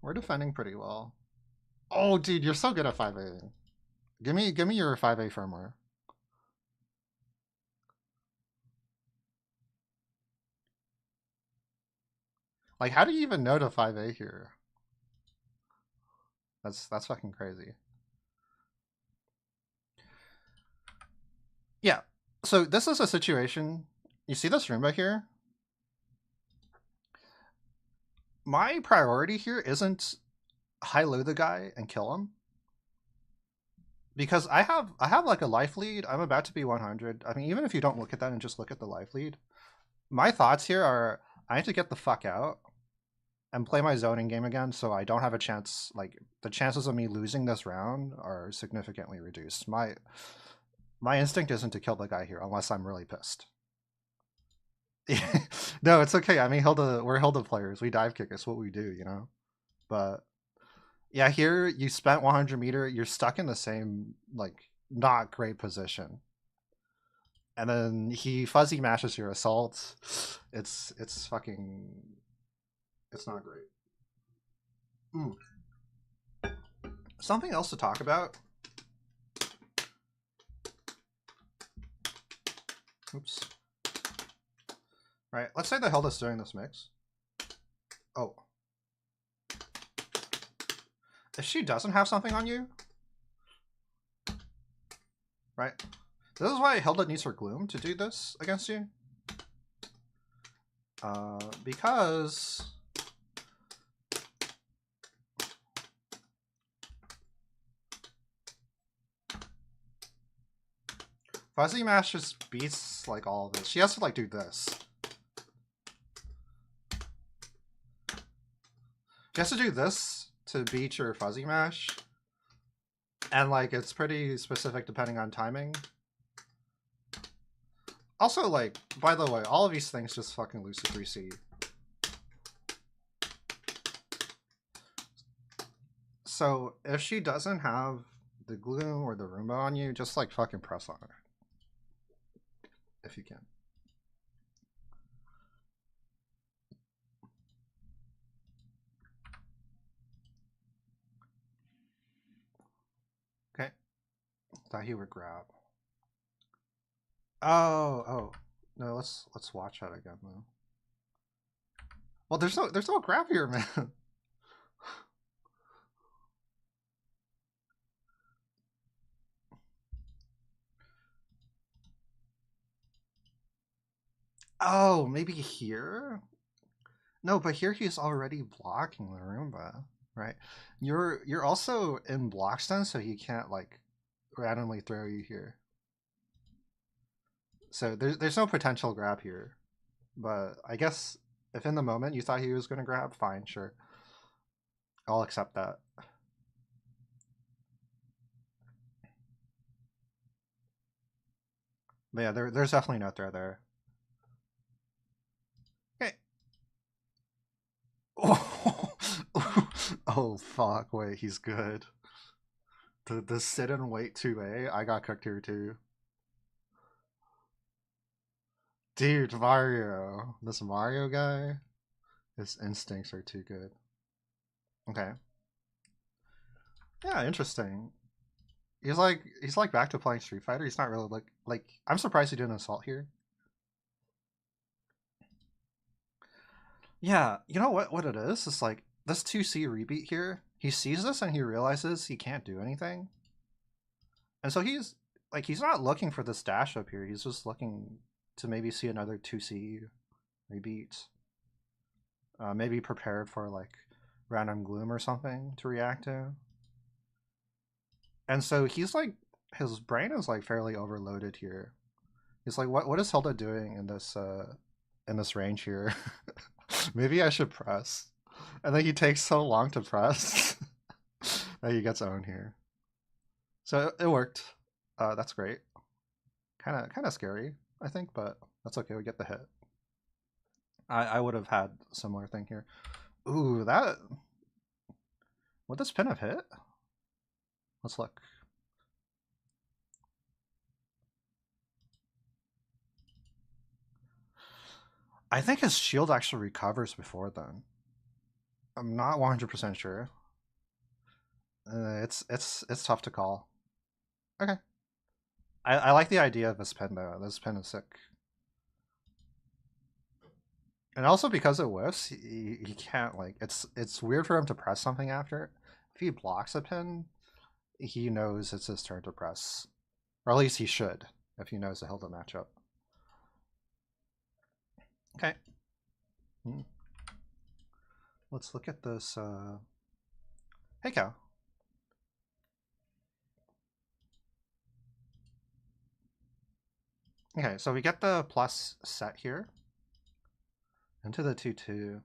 Speaker 1: We're defending pretty well. Oh, dude, you're so good at 5A. Give me your 5A firmware. Like, how do you even know to 5A here? That's fucking crazy. Yeah. So this is a situation. You see this Roomba here? My priority here isn't high-low the guy and kill him. Because I have like a life lead. I'm about to be 100. I mean, even if you don't look at that and just look at the life lead, my thoughts here are I need to get the fuck out and play my zoning game again so I don't have a chance. Like, the chances of me losing this round are significantly reduced. My instinct isn't to kill the guy here unless I'm really pissed. No, it's okay. I mean, we're Hilda players. We dive kick. It's what we do, you know? But yeah, here you spent 100 meter. You're stuck in the same, like, not great position. And then he fuzzy mashes your assault. It's fucking, it's not great. Mm. Something else to talk about. Oops. Right, let's say the Hilda's doing this mix. Oh. If she doesn't have something on you, right? This is why Hilda needs her Gloom to do this against you. Because Fuzzy Mash just beats like all of this. She has to like do this. She has to do this to beat your Fuzzy Mash. And like it's pretty specific depending on timing. Also, like, by the way, all of these things just fucking lose to 3C. So if she doesn't have the Gloom or the Roomba on you, just like fucking press on her. If you can. Okay. Thought he would grab. Oh. No, let's watch that again though. Well, there's no grab here, man. Oh, maybe here? No, but here he's already blocking the Roomba, right? You're also in block stun, so he can't like randomly throw you here. So there's no potential grab here. But I guess if in the moment you thought he was gonna grab, fine, sure. I'll accept that. But yeah, there's definitely no throw there. Okay. Oh fuck, wait, he's good. The sit and wait 2A, I got cooked here too. Dude, Mario. This Mario guy, his instincts are too good. Okay. Yeah, interesting. He's like back to playing Street Fighter. He's not really like I'm surprised he didn't assault here. Yeah, you know what it is? It's like this 2C rebeat here. He sees this and he realizes he can't do anything. And so he's not looking for this dash up here. He's just looking to maybe see another 2C rebeat. Maybe prepared for like random gloom or something to react to. And so he's like his brain is like fairly overloaded here. He's like, what is Hilda doing in this range here? Maybe I should press. And then he takes so long to press that he gets owned here. So it worked. That's great. Kind of scary, I think, but that's okay. We get the hit. I would have had a similar thing here. Ooh, that would this pin have hit? Let's look. I think his shield actually recovers before then. I'm not 100% sure. It's tough to call. Okay. I like the idea of this pin though. This pin is sick. And also because it whiffs, he can't like it's weird for him to press something after. If he blocks a pin, he knows it's his turn to press. Or at least he should, if he knows the Hilda matchup. Okay. Let's look at this hey cow. Okay, so we get the plus set here into the 2-2.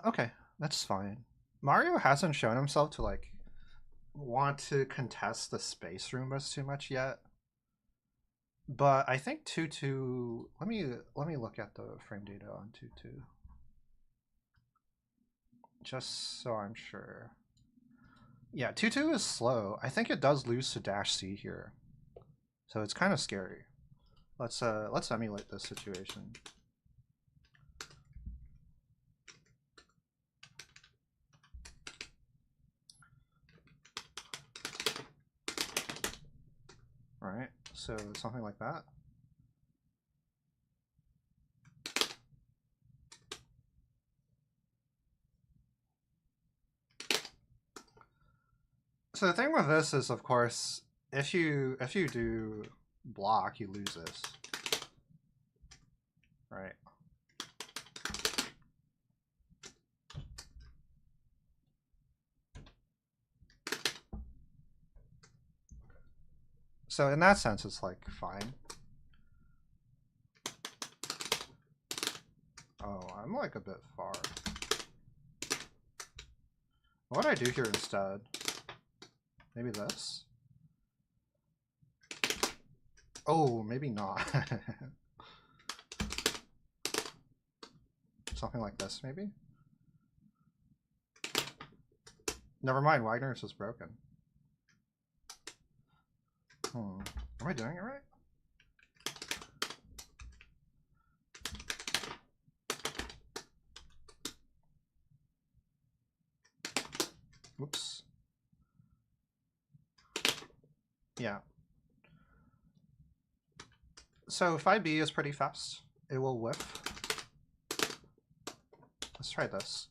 Speaker 1: Okay, that's fine. Mario hasn't shown himself to like want to contest the space Roombas too much yet. But I think 2-2. Let me look at the frame data on 2-2. Just so I'm sure. Yeah, 2-2 is slow. I think it does lose to dash C here. So it's kind of scary. Let's emulate this situation. All right, so something like that. So the thing with this is, of course, if you do block, you lose this, right? So in that sense, it's like fine. Oh, I'm like a bit far. What do I do here instead? Maybe this? Oh, maybe not. Something like this, maybe? Never mind, Wagner's is broken. Am I doing it right? Whoops. Yeah. So 5B is pretty fast. It will whiff. Let's try this.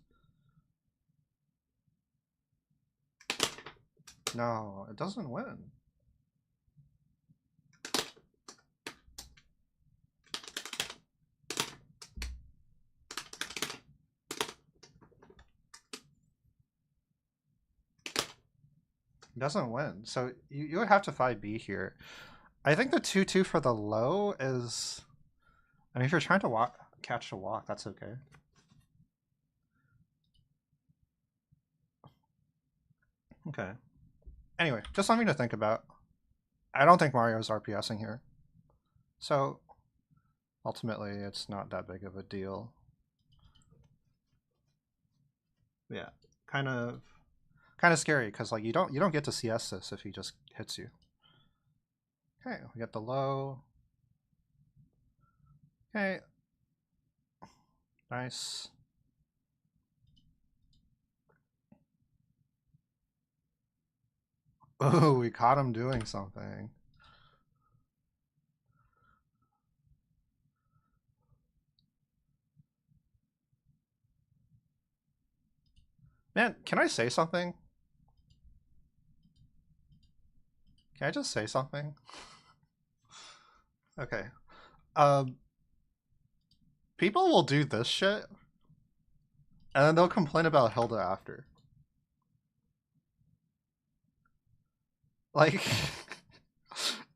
Speaker 1: No, it doesn't win. It doesn't win. So you would have to 5B here. I think the 2-2 for the low is... I mean, if you're trying to catch a walk, that's okay. Okay. Anyway, just something to think about. I don't think Mario's RPSing here. So, ultimately, it's not that big of a deal. Yeah, kind of scary, because like you don't get to CS this if he just hits you. Okay, we get the low. Okay. Nice. Oh, we caught him doing something. Man, can I say something? Can I just say something? Okay. Um, People will do this shit, and then they'll complain about Hilda after. Like,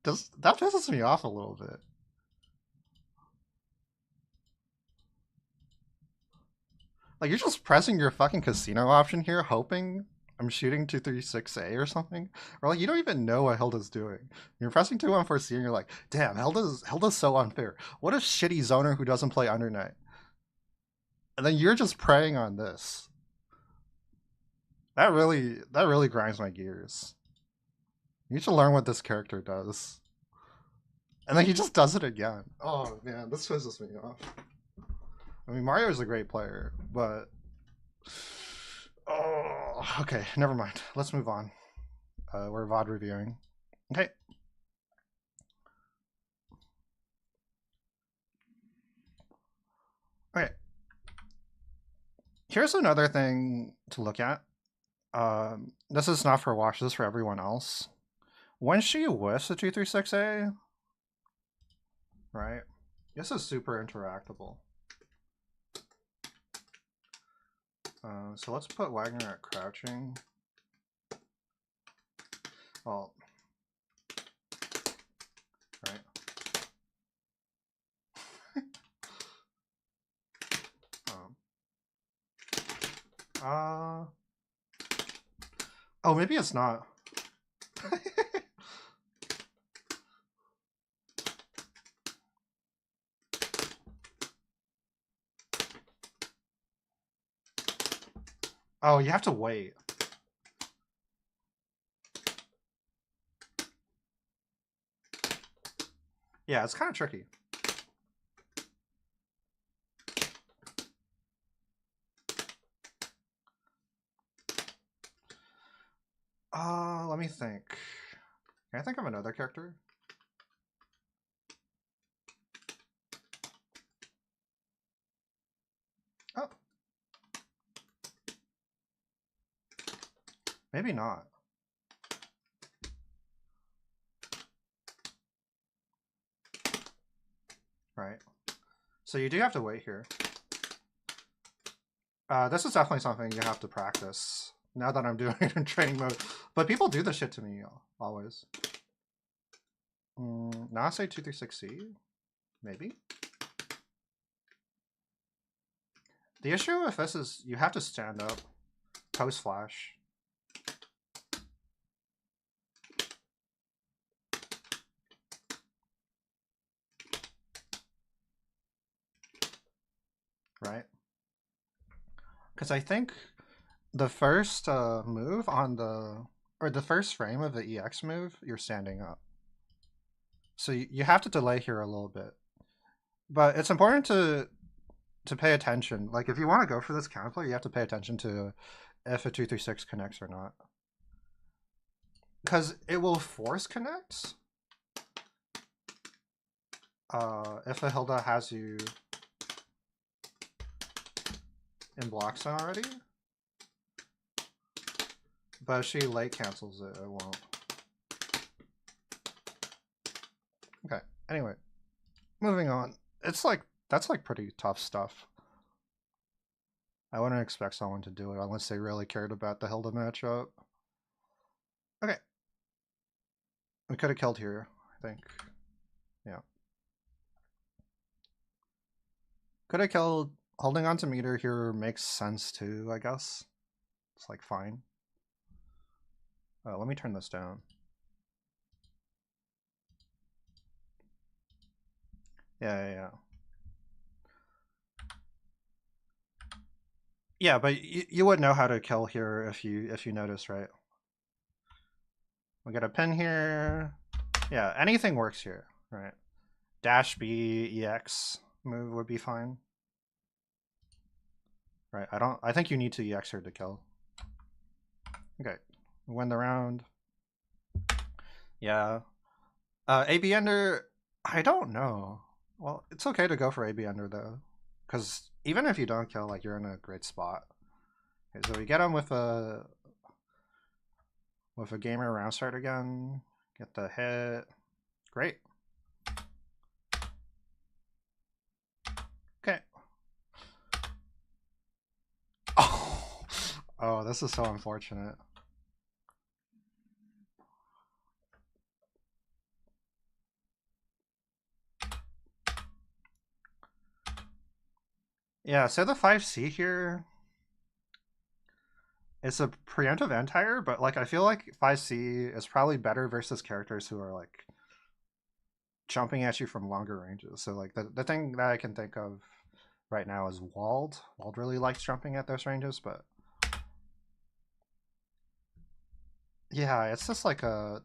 Speaker 1: does that pisses me off a little bit. Like, you're just pressing your fucking casino option here, hoping I'm shooting 236A or something. Or, like, you don't even know what Hilda's doing. You're pressing 214C and you're like, damn, Hilda's so unfair. What a shitty zoner who doesn't play Undernight. And then you're just preying on this. That really grinds my gears. You need to learn what this character does. And then he just does it again. Oh man, this pisses me off. I mean, Mario's a great player, but oh, okay, never mind. Let's move on. We're VOD reviewing. Okay. Okay. Here's another thing to look at. This is not for Wash. This is for everyone else. When she whiffs the 236A, right? This is super interactable. So let's put Wagner at crouching. Well, right. Oh, maybe it's not. Oh, you have to wait. Yeah, it's kind of tricky. Let me think. Can I think of another character? Oh. Maybe not. Right. So you do have to wait here. This is definitely something you have to practice now that I'm doing it in training mode. But people do this shit to me always. Now I say 236C? Maybe? The issue with this is you have to stand up post flash. Right? Because I think the first move on the first frame of the EX move, you're standing up. So you have to delay here a little bit. But it's important to pay attention. Like if you want to go for this counterplay, you have to pay attention to if a 236 connects or not. Because it will force connect if a Hilda has you in block zone already. But if she late cancels it, it won't. Okay, anyway. Moving on. It's like, that's like pretty tough stuff. I wouldn't expect someone to do it unless they really cared about the Hilda matchup. Okay. We could have killed here, I think. Yeah. Could have killed. Holding on to meter here makes sense too, I guess. It's like fine. Let me turn this down. Yeah. Yeah, but you would know how to kill here if you notice, right? We got a pin here. Yeah, anything works here, right? Dash B EX move would be fine. Right, I think you need to EX here to kill. Okay, win the round. Yeah. AB Ender, I don't know. Well, it's okay to go for AB Ender though. Because even if you don't kill, like you're in a great spot. Okay, so we get him with a gamer round start again. Get the hit. Great. Okay. Oh, oh, this is so unfortunate. Yeah, so the 5C here, it's a preemptive entire, but like I feel like 5C is probably better versus characters who are like jumping at you from longer ranges. So like the thing that I can think of right now is Wald. Wald really likes jumping at those ranges, but yeah, it's just like a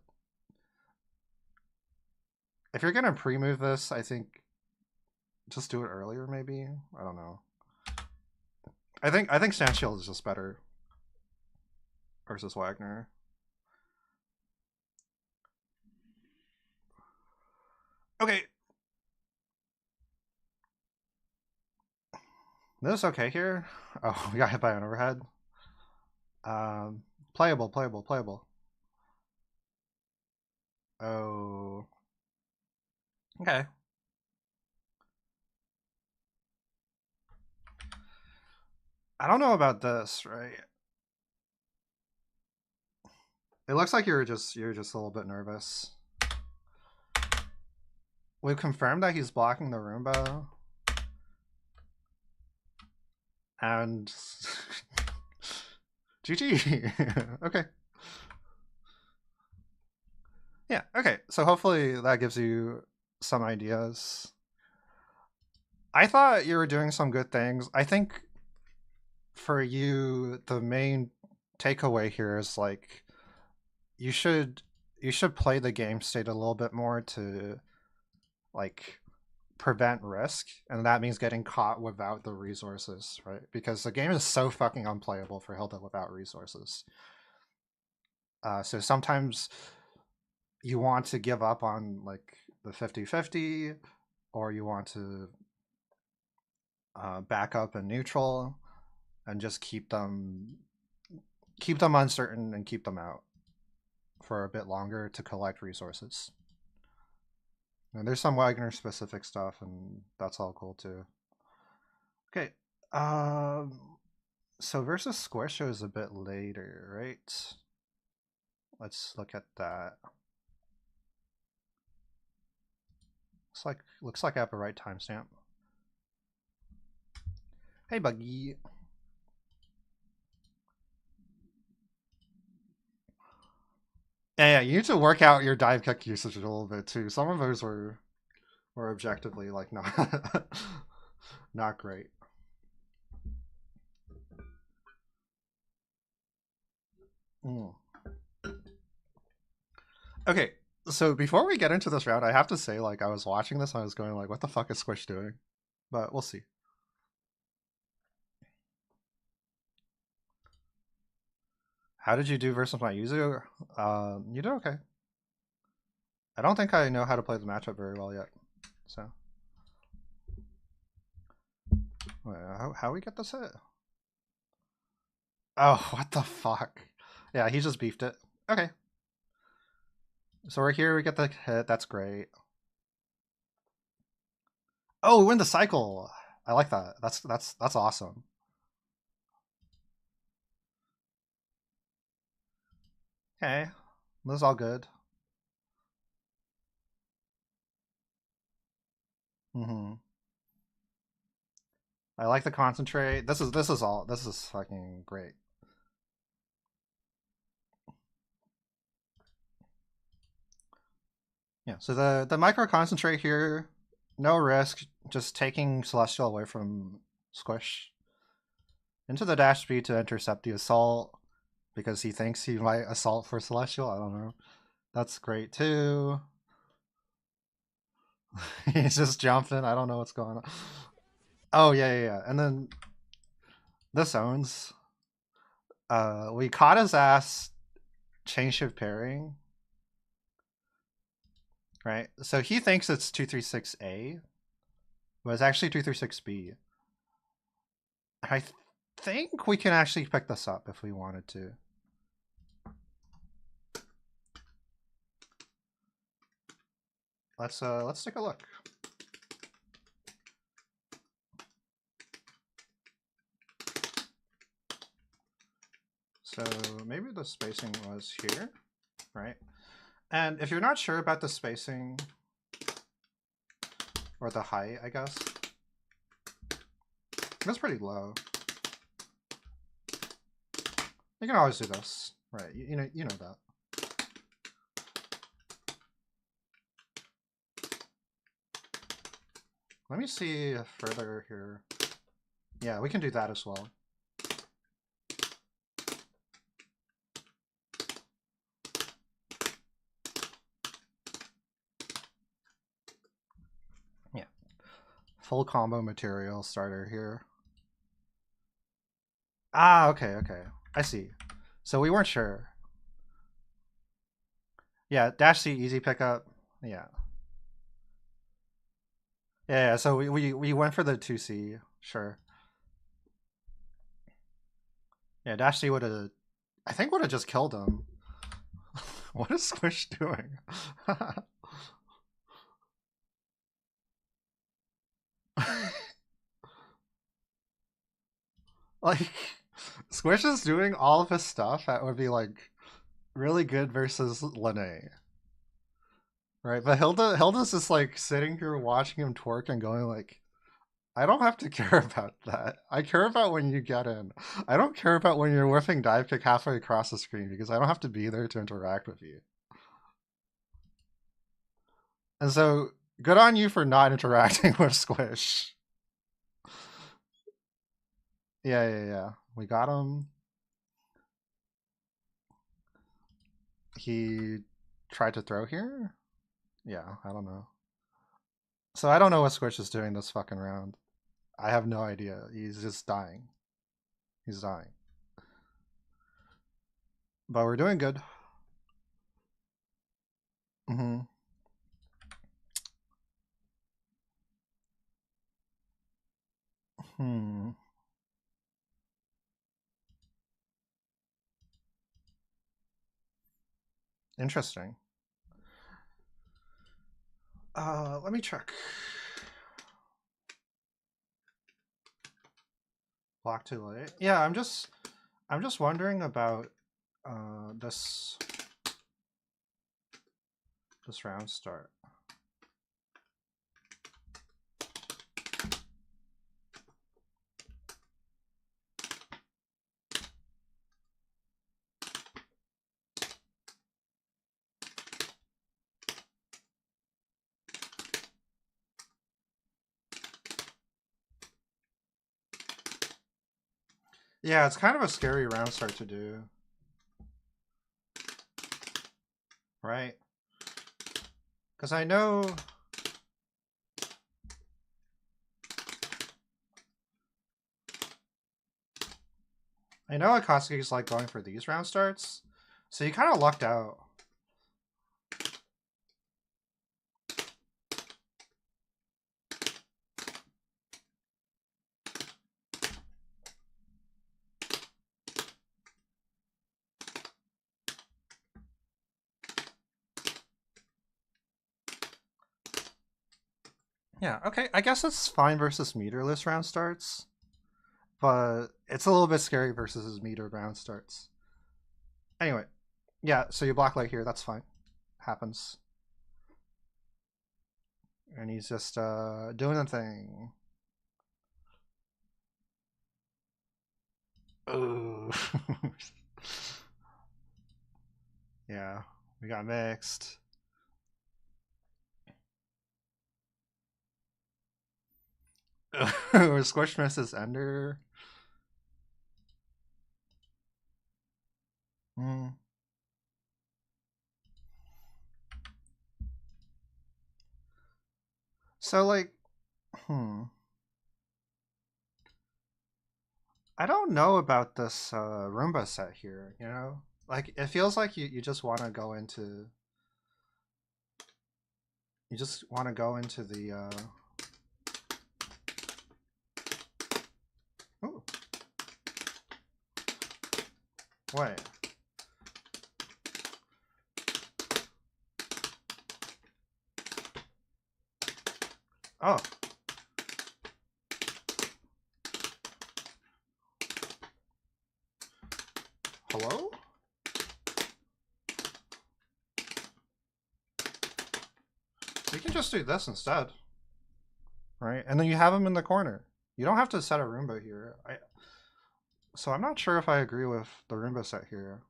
Speaker 1: if you're gonna pre-move this, I think just do it earlier maybe. I don't know. I think Stand Shield is just better versus Wagner. Okay. This is okay here. Oh, we got hit by an overhead. Um, playable, playable, playable. Oh, okay. I don't know about this, right? It looks like you're just a little bit nervous. We've confirmed that he's blocking the Roomba, and GG. Okay. Yeah. Okay. So hopefully that gives you some ideas. I thought you were doing some good things. I think for you, the main takeaway here is like you should you should play the game state a little bit more to like prevent risk, and that means getting caught without the resources, right? Because the game is so fucking unplayable for Hilda without resources. So sometimes you want to give up on like the 50-50, or you want to back up in neutral and just keep them uncertain and keep them out for a bit longer to collect resources. And there's some Wagner specific stuff, and that's all cool too. Okay. So versus Squish is a bit later, right? Let's look at that. Looks like I have the right timestamp. Hey, Buggy. Yeah, you need to work out your dive kick usage a little bit too. Some of those were objectively like not not great. Mm. Okay, so before we get into this round, I have to say, like, I was watching this and I was going like, what the fuck is Squish doing? But we'll see. How did you do versus my user? You did okay. I don't think I know how to play the matchup very well yet. So, wait, how we get this hit? Oh, what the fuck? Yeah, he just beefed it. Okay. So we're here, we get the hit, that's great. Oh, we win the cycle. I like that. That's awesome. Okay. This is all good. Mm-hmm. I like the concentrate. This is fucking great. Yeah, so the micro concentrate here, no risk, just taking Celestial away from Squish. Into the dash speed to intercept the assault because he thinks he might assault for Celestial. I don't know. That's great too. He's just jumping. I don't know what's going on. Oh yeah, yeah, yeah. And then this owns. We caught his ass chain shift pairing. Right? So he thinks it's 236A, but it's actually 236B. think we can actually pick this up if we wanted to. Let's take a look. So maybe the spacing was here, right? And if you're not sure about the spacing or the height, I guess, that's pretty low. You can always do this, right? You know that. Let me see further here. Yeah, we can do that as well. Yeah. Full combo material starter here. Ah, okay, okay. I see. So we weren't sure. Yeah, dash C, easy pickup. Yeah. Yeah, so we went for the 2C, sure. Yeah, dash C would have, I think would have just killed him. What is Squish doing? Like, Squish is doing all of his stuff that would be like really good versus Lene. Right? But Hilda's just like sitting here watching him twerk and going like, I don't have to care about that. I care about when you get in. I don't care about when you're whiffing dive kick halfway across the screen because I don't have to be there to interact with you. And so, good on you for not interacting with Squish. Yeah, yeah, yeah. We got him. He tried to throw here? Yeah, I don't know. So I don't know what Squish is doing this fucking round. I have no idea. He's just dying. He's dying. But we're doing good. Mm-hmm. Hmm. Interesting. Let me check. Block too late. Yeah, I'm just wondering about this round start. Yeah, it's kind of a scary round start to do. Right? Because I know Akatsuki's like going for these round starts. So you kind of lucked out. Yeah, okay. I guess it's fine versus meterless round starts. But it's a little bit scary versus his metered round starts. Anyway, yeah, so you block light here, that's fine. Happens. And he's just doing a thing. Oh. Yeah, we got mixed. Squish misses Ender. Hmm. So like, hmm. I don't know about this Roomba set here, you know? Like, it feels like you just want to go into... You just want to go into the... Ooh. Wait. Oh. Hello? So you can just do this instead. Right? And then you have him in the corner. You don't have to set a Roomba here. So I'm not sure if I agree with the Roomba set here.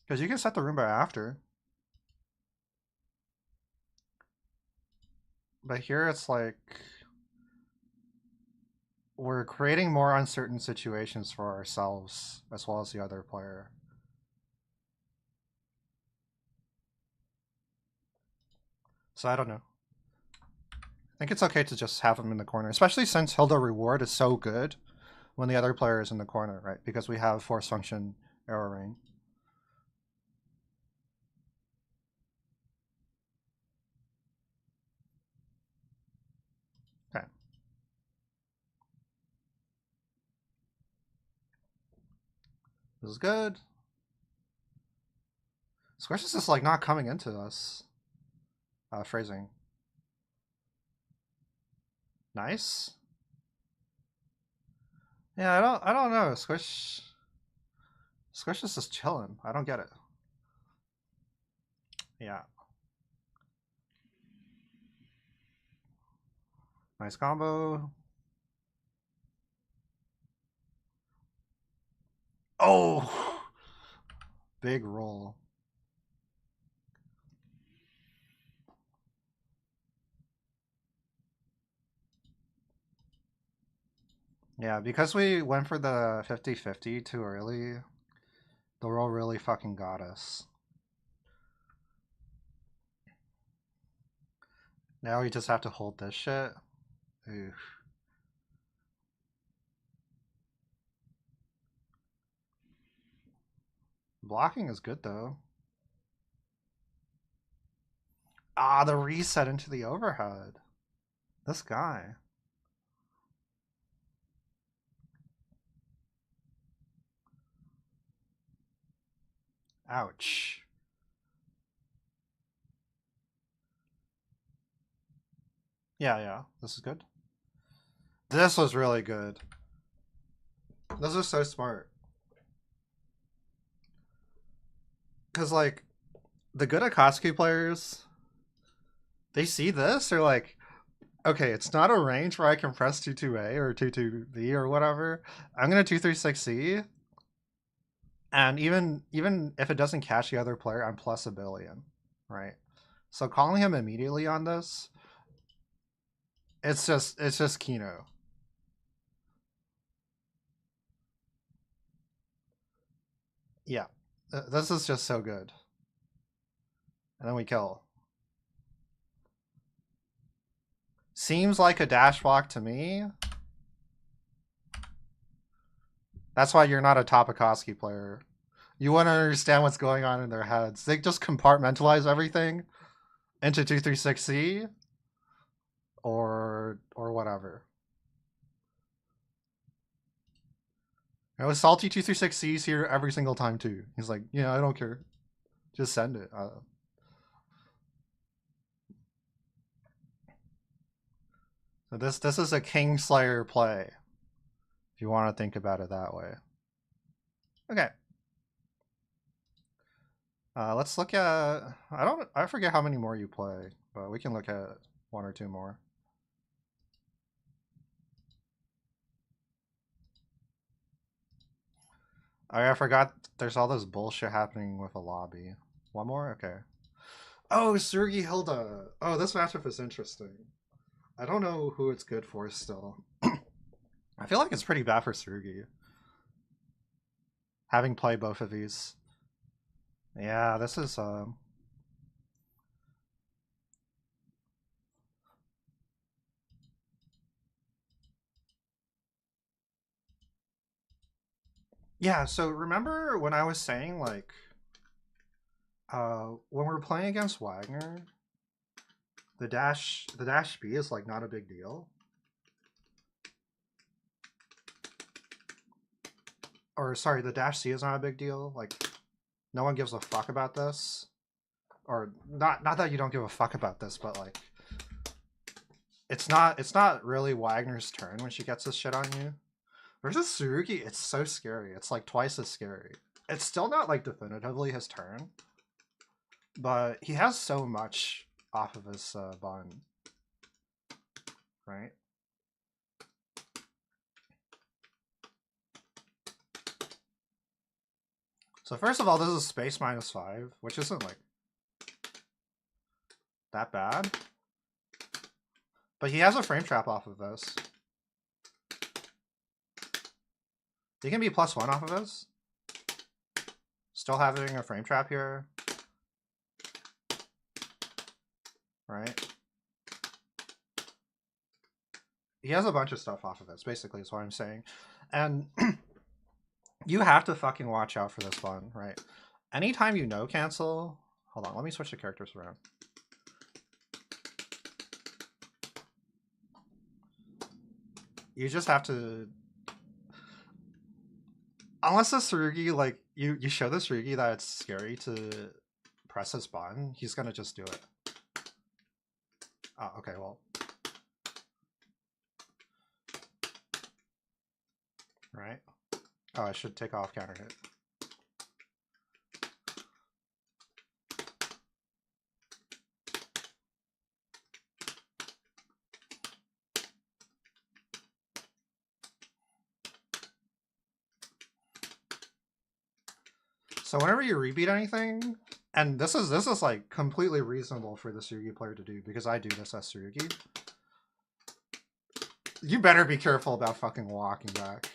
Speaker 1: Because you can set the Roomba after. But here it's like we're creating more uncertain situations for ourselves as well as the other player. So I don't know. I think it's okay to just have him in the corner, especially since Hilda Reward is so good when the other player is in the corner, right? Because we have force function error ring. Okay. This is good. Squish is just like not coming into us. Phrasing. Nice. Yeah, I don't know. Squish is just chilling. I don't get it. Yeah. Nice combo. Oh, big roll. Yeah, because we went for the 50-50 too early, the roll really fucking got us. Now we just have to hold this shit. Oof. Blocking is good though. Ah, the reset into the overhead. This guy. Ouch. Yeah. This is good. This was really good. This is so smart. Because, like, the good Akatsuki players, they see this, they're like, okay, it's not a range where I can press 2-2A or 2-2B or whatever. I'm going to 2-3-6C. And even if it doesn't catch the other player, I'm plus a billion, right? So calling him immediately on this, it's just Kino. Yeah, this is just so good. And then we kill. Seems like a dash block to me. That's why you're not a top Akatsuki player. You want to understand what's going on in their heads. They just compartmentalize everything into 2-3-6C or whatever. You know, Salty 2-3-6C's here every single time too. He's like, yeah, I don't care. Just send it. So this is a Kingslayer play, if you want to think about it that way. Okay. Let's look at. I forget how many more you play, but we can look at one or two more. I forgot. There's all this bullshit happening with a lobby. One more, okay. Oh, Sergi Hilda. Oh, this matchup is interesting. I don't know who it's good for still. I feel like it's pretty bad for Sergi. Having played both of these. Yeah, this is yeah, so remember when I was saying like when we're playing against Wagner, the dash B is like not a big deal. or sorry, the dash C is not a big deal. Like, no one gives a fuck about this. Or not that you don't give a fuck about this, but like it's not really Wagner's turn when she gets this shit on you. Versus Tsurugi, it's so scary. It's like twice as scary. It's still not like definitively his turn, but he has so much off of his bun, right? So first of all, this is space -5, which isn't like that bad. But he has a frame trap off of this. He can be +1 off of this. Still having a frame trap here. Right? He has a bunch of stuff off of this, basically, is what I'm saying. And you have to fucking watch out for this one, right? Anytime you no cancel... Hold on, let me switch the characters around. You just have to... Unless the Tsurugi, like, you show the Tsurugi that it's scary to press his button, he's gonna just do it. Oh, okay, well... Right? Oh, I should take off counter hit. So whenever you rebeat anything, and this is like completely reasonable for the Tsurugi player to do because I do this as Tsurugi. You better be careful about fucking walking back.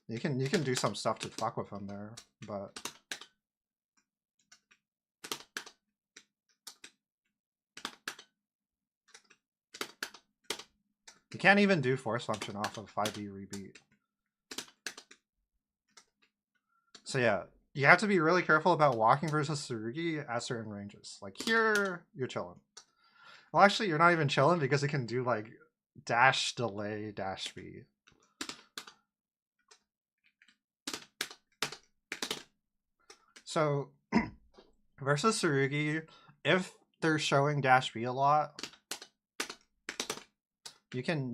Speaker 1: You can do some stuff to fuck with him there, but you can't even do force function off of 5B rebeat. So yeah, you have to be really careful about walking versus Tsurugi at certain ranges. Like here, you're chilling. Well, actually, you're not even chilling because it can do like dash, delay, dash speed. So versus Tsurugi, if they're showing dash B a lot, you can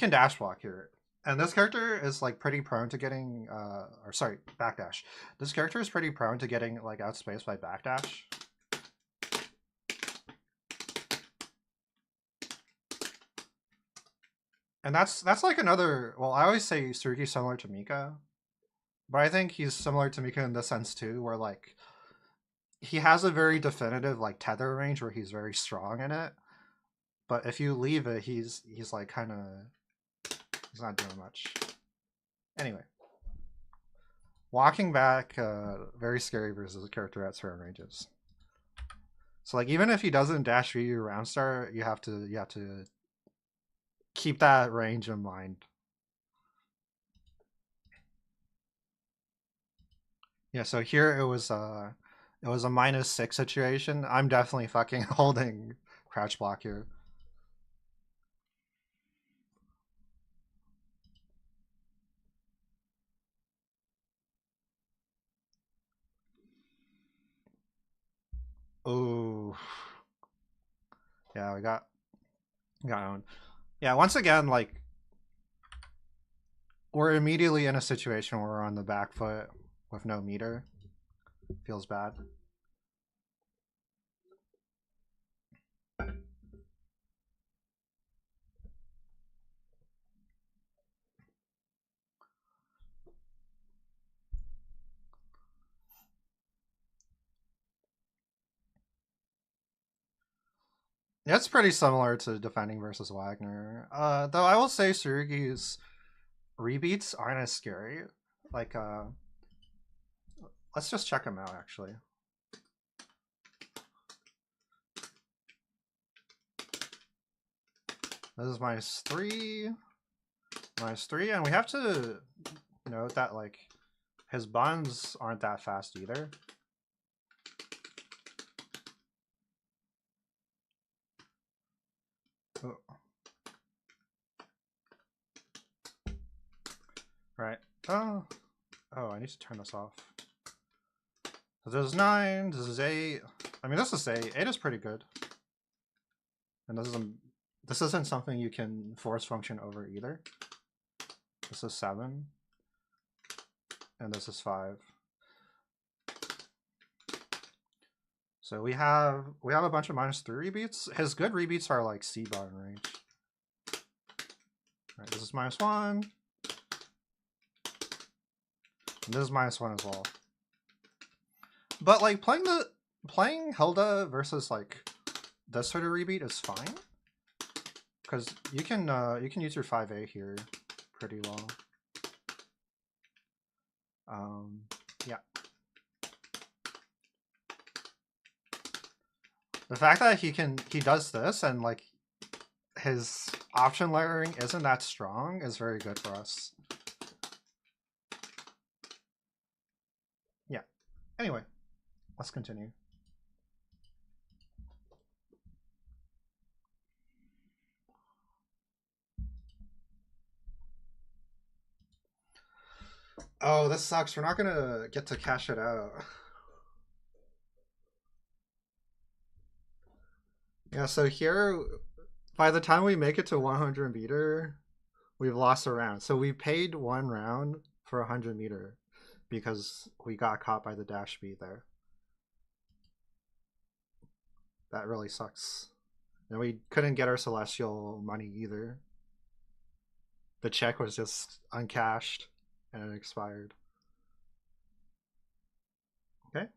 Speaker 1: dash block here. And this character is like pretty prone to getting or sorry, backdash. This character is pretty prone to getting like outspaced by backdash. And that's like another, well, I always say Tsurugi's similar to Mika. But I think he's similar to Mika in the sense too, where like he has a very definitive like tether range where he's very strong in it. But if you leave it, he's like kind of, he's not doing much. Anyway, walking back, very scary versus a character at certain ranges. So like even if he doesn't dash for you round start, you have to keep that range in mind. Yeah, so here it was a -6 situation. I'm definitely fucking holding crouch block here. Oh, yeah, we got on. Yeah, once again, like we're immediately in a situation where we're on the back foot with no meter. Feels bad. Yeah, it's pretty similar to defending versus Wagner. Though I will say Tsurugi's rebeats aren't as scary. Like, let's just check them out actually. This is -3, -3, and we have to note that like his buns aren't that fast either. Oh. Right. Oh, I need to turn this off. So this is 9, this is 8. I mean, this is 8. 8 is pretty good. And this isn't something you can force function over either. This is 7. And this is 5. So we have a bunch of -3 rebeats. His good rebeats are like C button range. Right, this is -1. And this is -1 as well. But like playing Hilda versus like this sort of rebeat is fine. Because you can use your 5A here pretty well. Yeah. The fact that he does this and like his option layering isn't that strong is very good for us. Yeah. Anyway, let's continue. Oh, this sucks. We're not gonna get to cash it out. Yeah, so here, by the time we make it to 100 meter, we've lost a round. So we paid 1 round for 100 meter because we got caught by the dash B there. That really sucks. And we couldn't get our Celestial money either. The check was just uncashed and it expired. Okay.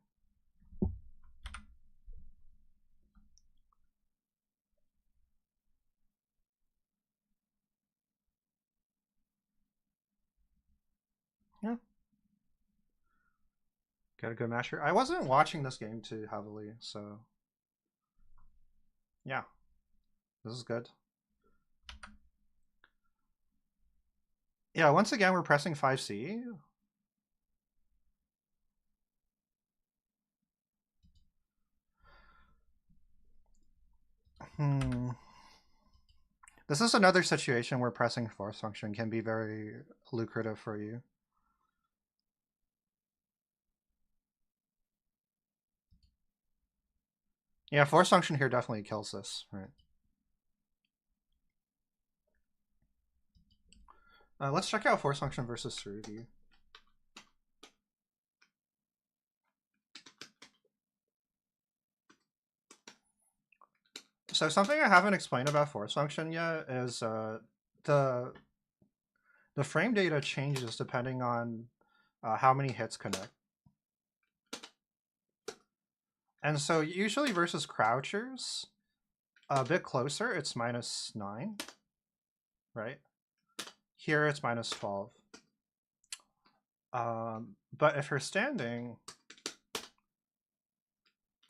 Speaker 1: Yeah. Got a good match here. I wasn't watching this game too heavily, so yeah. This is good. Yeah, once again, we're pressing 5C. This is another situation where pressing force function can be very lucrative for you. Yeah, force function here definitely kills this, right? Let's check out force function versus Tsurugi. So something I haven't explained about force function yet is the frame data changes depending on how many hits connect. And so usually versus crouchers, a bit closer, it's -9, right? Here it's -12. But if you're standing,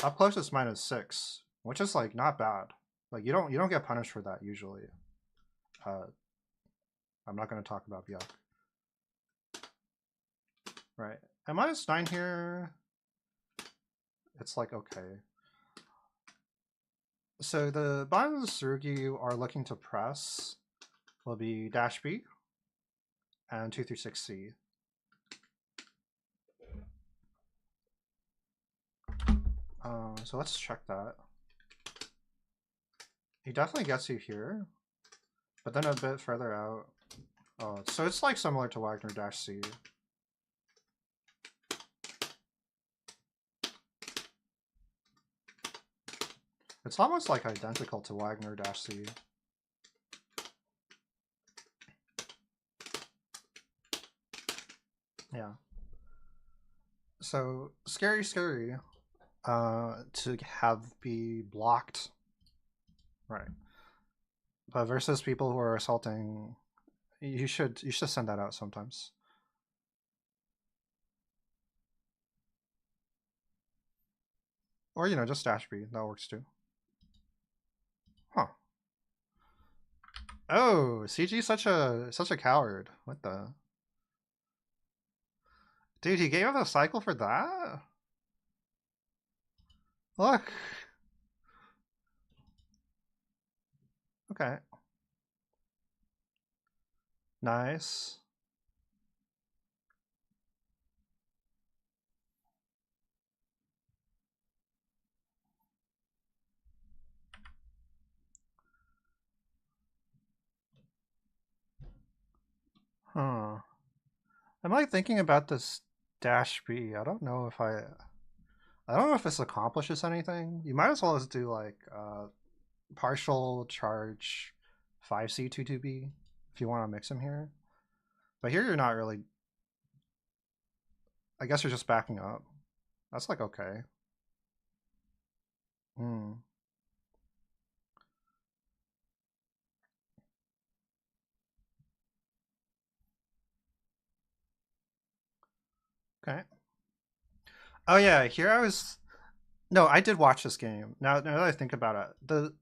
Speaker 1: up close it's -6, which is like not bad. Like you don't get punished for that usually. I'm not going to talk about Byuk. Right. And -9 here, it's like okay. So the buttons Tsurugi you are looking to press will be dash B and 2 through 6C. So let's check that. He definitely gets you here, but then a bit further out. Oh, so it's like similar to Wagner dash C. It's almost like identical to Wagner dash C. Yeah. So scary to have be blocked. Right. But versus people who are assaulting, you should send that out sometimes. Or just dash B, that works too. Huh. Oh, CG's such a coward. What the? Dude, he gave up a cycle for that? Look. Okay. Nice. Huh. I'm like thinking about this dash B. I don't know if I don't know if this accomplishes anything. You might as well just do like partial charge 5C 2-2B if you want to mix them here. But here you're not really. I guess you're just backing up. That's like okay. Hmm. Okay. Oh yeah, here I was. No, I did watch this game. Now that I think about it, the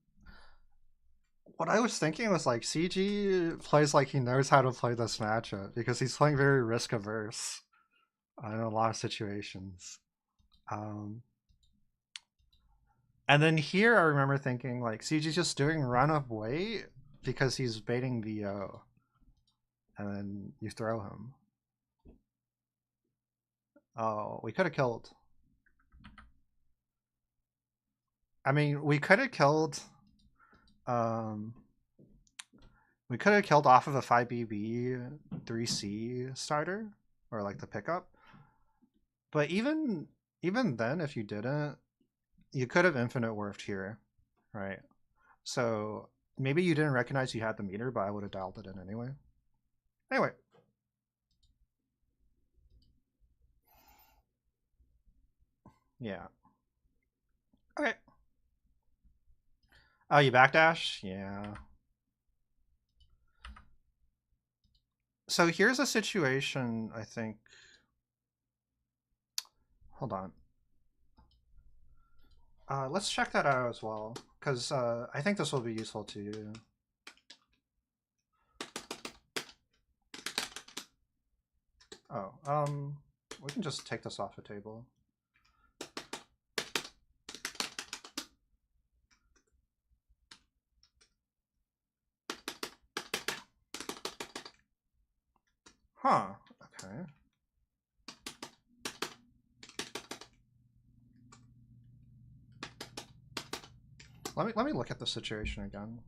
Speaker 1: what I was thinking was like CG plays like he knows how to play this matchup because he's playing very risk averse in a lot of situations. Um, and then here I remember thinking like CG's just doing run of weight because he's baiting VO, and then you throw him. Oh, we could have killed. I mean, Um, we could have killed off of a 5BB 3C starter or like the pickup. But even then, if you didn't, you could have infinite worfed here, right? So maybe you didn't recognize you had the meter, but I would have dialed it in anyway. Anyway, yeah. Okay. Oh, you backdash? Yeah. So here's a situation, I think. Hold on. Let's check that out as well, because I think this will be useful to you. Oh, we can just take this off the table. Huh. Okay. Let me look at the situation again.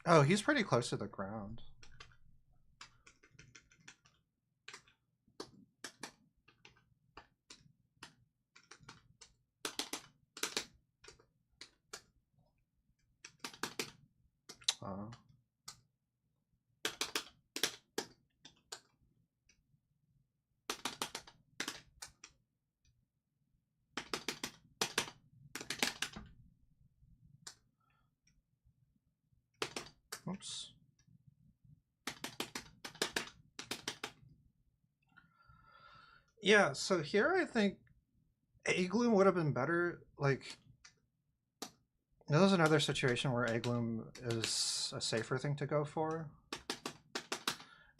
Speaker 1: Oh, he's pretty close to the ground. Uh, oops. Yeah, so here I think Egloom would have been better. Like, this is another situation where Egloom is a safer thing to go for.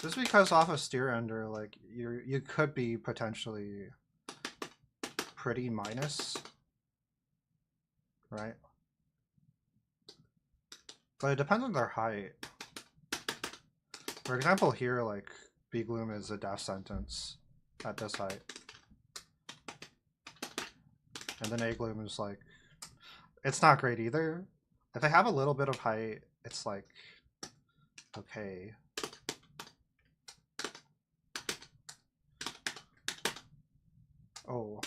Speaker 1: Just because off a steer ender, like you could be potentially pretty minus, right? But it depends on their height. For example, here, like B Gloom is a death sentence at this height, and then A Gloom is like it's not great either. If they have a little bit of height, it's like okay. Oh.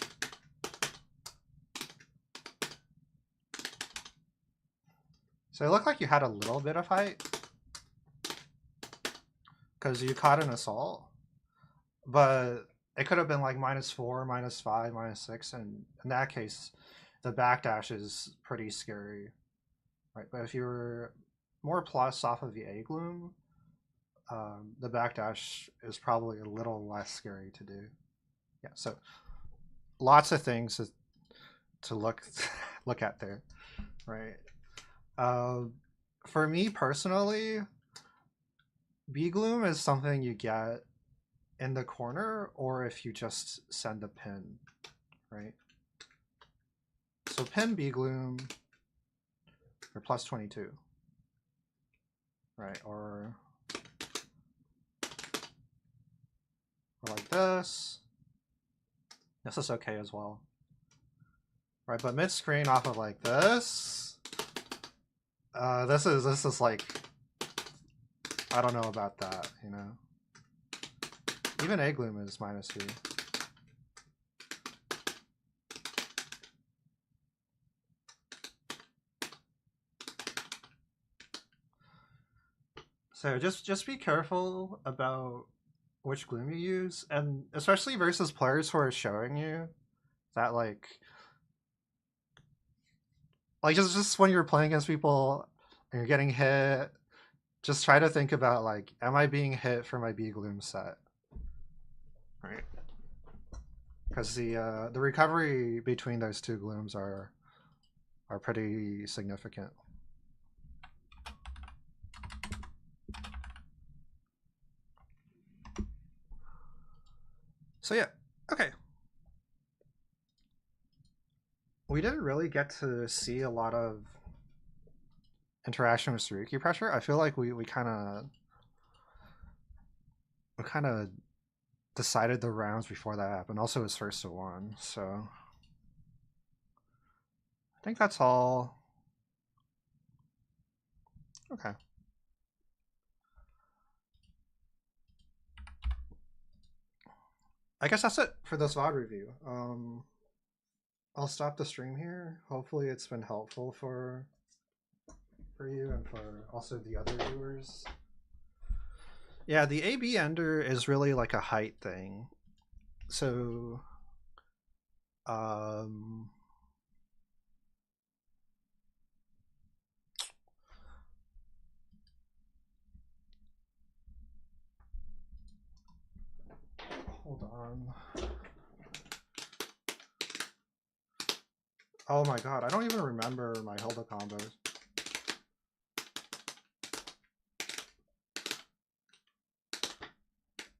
Speaker 1: So it looked like you had a little bit of height because you caught an assault, but it could have been like -4, -5, -6, and in that case, the backdash is pretty scary, right? But if you're more plus off of the A Gloom, the backdash is probably a little less scary to do. Yeah, so lots of things to look look at there, right? Uh, for me personally, B Gloom is something you get in the corner or if you just send a pin, right? So pin B gloom or plus 22, right? Or like this. This is okay as well, right? But mid screen off of like this, this is like, I don't know about that, you know. Even A gloom is -2. So just be careful about which gloom you use, and especially versus players who are showing you that like just when you're playing against people and you're getting hit, just try to think about like, am I being hit for my B gloom set, right? Because the recovery between those two glooms are pretty significant. So yeah, okay. We didn't really get to see a lot of interaction with Suruki pressure. I feel like we kind of decided the rounds before that happened. Also, his first to one, so I think that's all. Okay. I guess that's it for this VOD review. I'll stop the stream here. Hopefully, it's been helpful for you and for also the other viewers. Yeah, the AB ender is really like a height thing. So, um, hold on. Oh my god, I don't even remember my Hilda combos.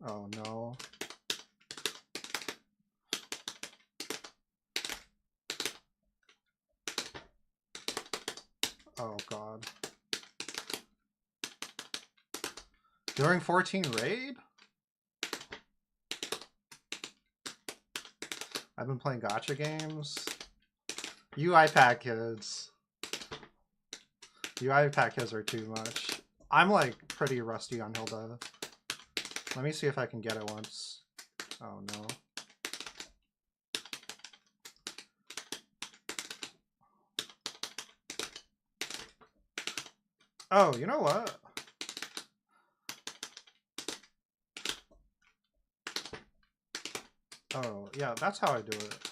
Speaker 1: Oh no. Oh god. During 14 raid? I've been playing gacha games. UiPath kids. UiPath kids are too much. I'm like pretty rusty on Hilda. Let me see if I can get it once. Oh no. Oh, you know what? Oh, yeah, that's how I do it.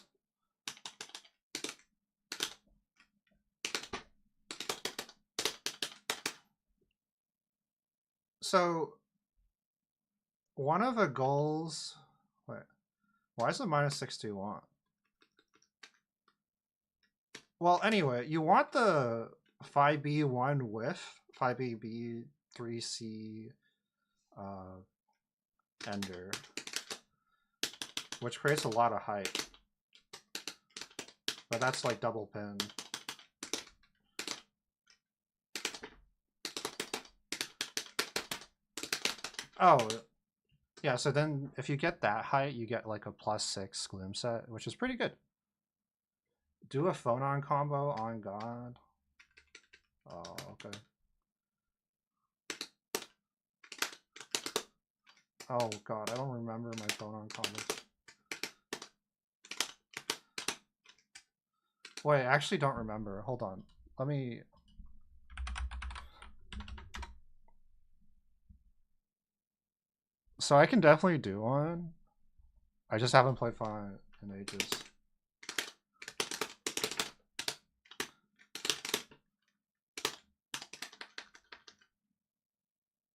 Speaker 1: So, one of the goals... Wait, why is it -621? Well, anyway, you want the 5B1 with 5AB3C ender, which creates a lot of height. But that's like double pin. Oh, yeah, so then if you get that height, you get like a +6 gloom set, which is pretty good. Do a phonon combo on God. Oh, okay. Oh god, I don't remember my phonon combo. Wait, I actually don't remember. Hold on. Let me... So I can definitely do one. I just haven't played Fauna in ages.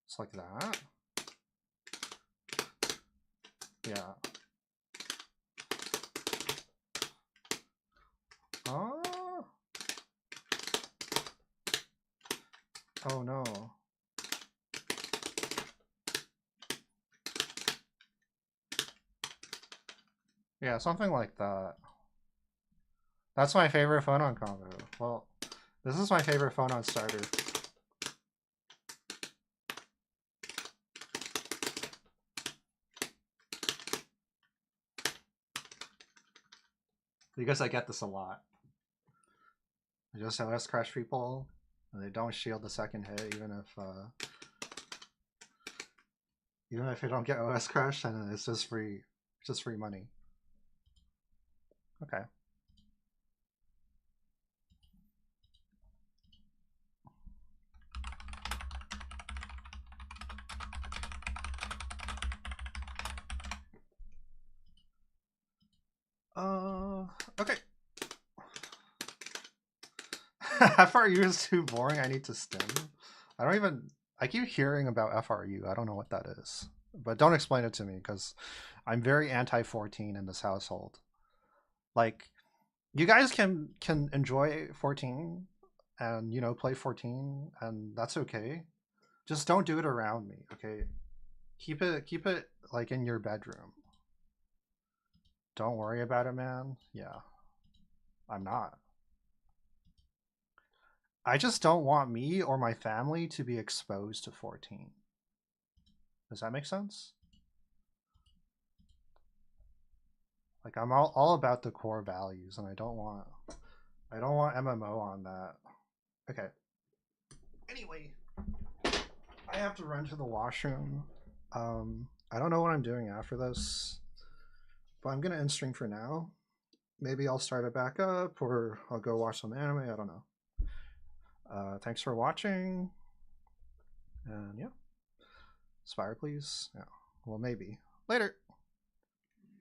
Speaker 1: It's like that. Yeah. Oh. Oh no. Yeah, something like that. That's my favorite phone on combo. Well, this is my favorite phone on starter. Because I get this a lot. I just OS crash people, and they don't shield the second hit, even if they don't get OS crash, and it's just free money. Okay. Okay. FRU is too boring. I need to stim. I don't even. I keep hearing about FRU. I don't know what that is, but don't explain it to me because I'm very anti 14 in this household. Like, you guys can enjoy 14 and play 14, and that's okay. Just don't do it around me, okay? Keep it like in your bedroom. Don't worry about it, man. Yeah, I'm not. I just don't want me or my family to be exposed to 14. Does that make sense? Like, I'm all about the core values, and I don't want MMO on that. Okay. Anyway, I have to run to the washroom. I don't know what I'm doing after this, but I'm gonna end stream for now. Maybe I'll start it back up, or I'll go watch some anime. I don't know. Thanks for watching, and yeah, Spire, please. Yeah. Well, maybe later.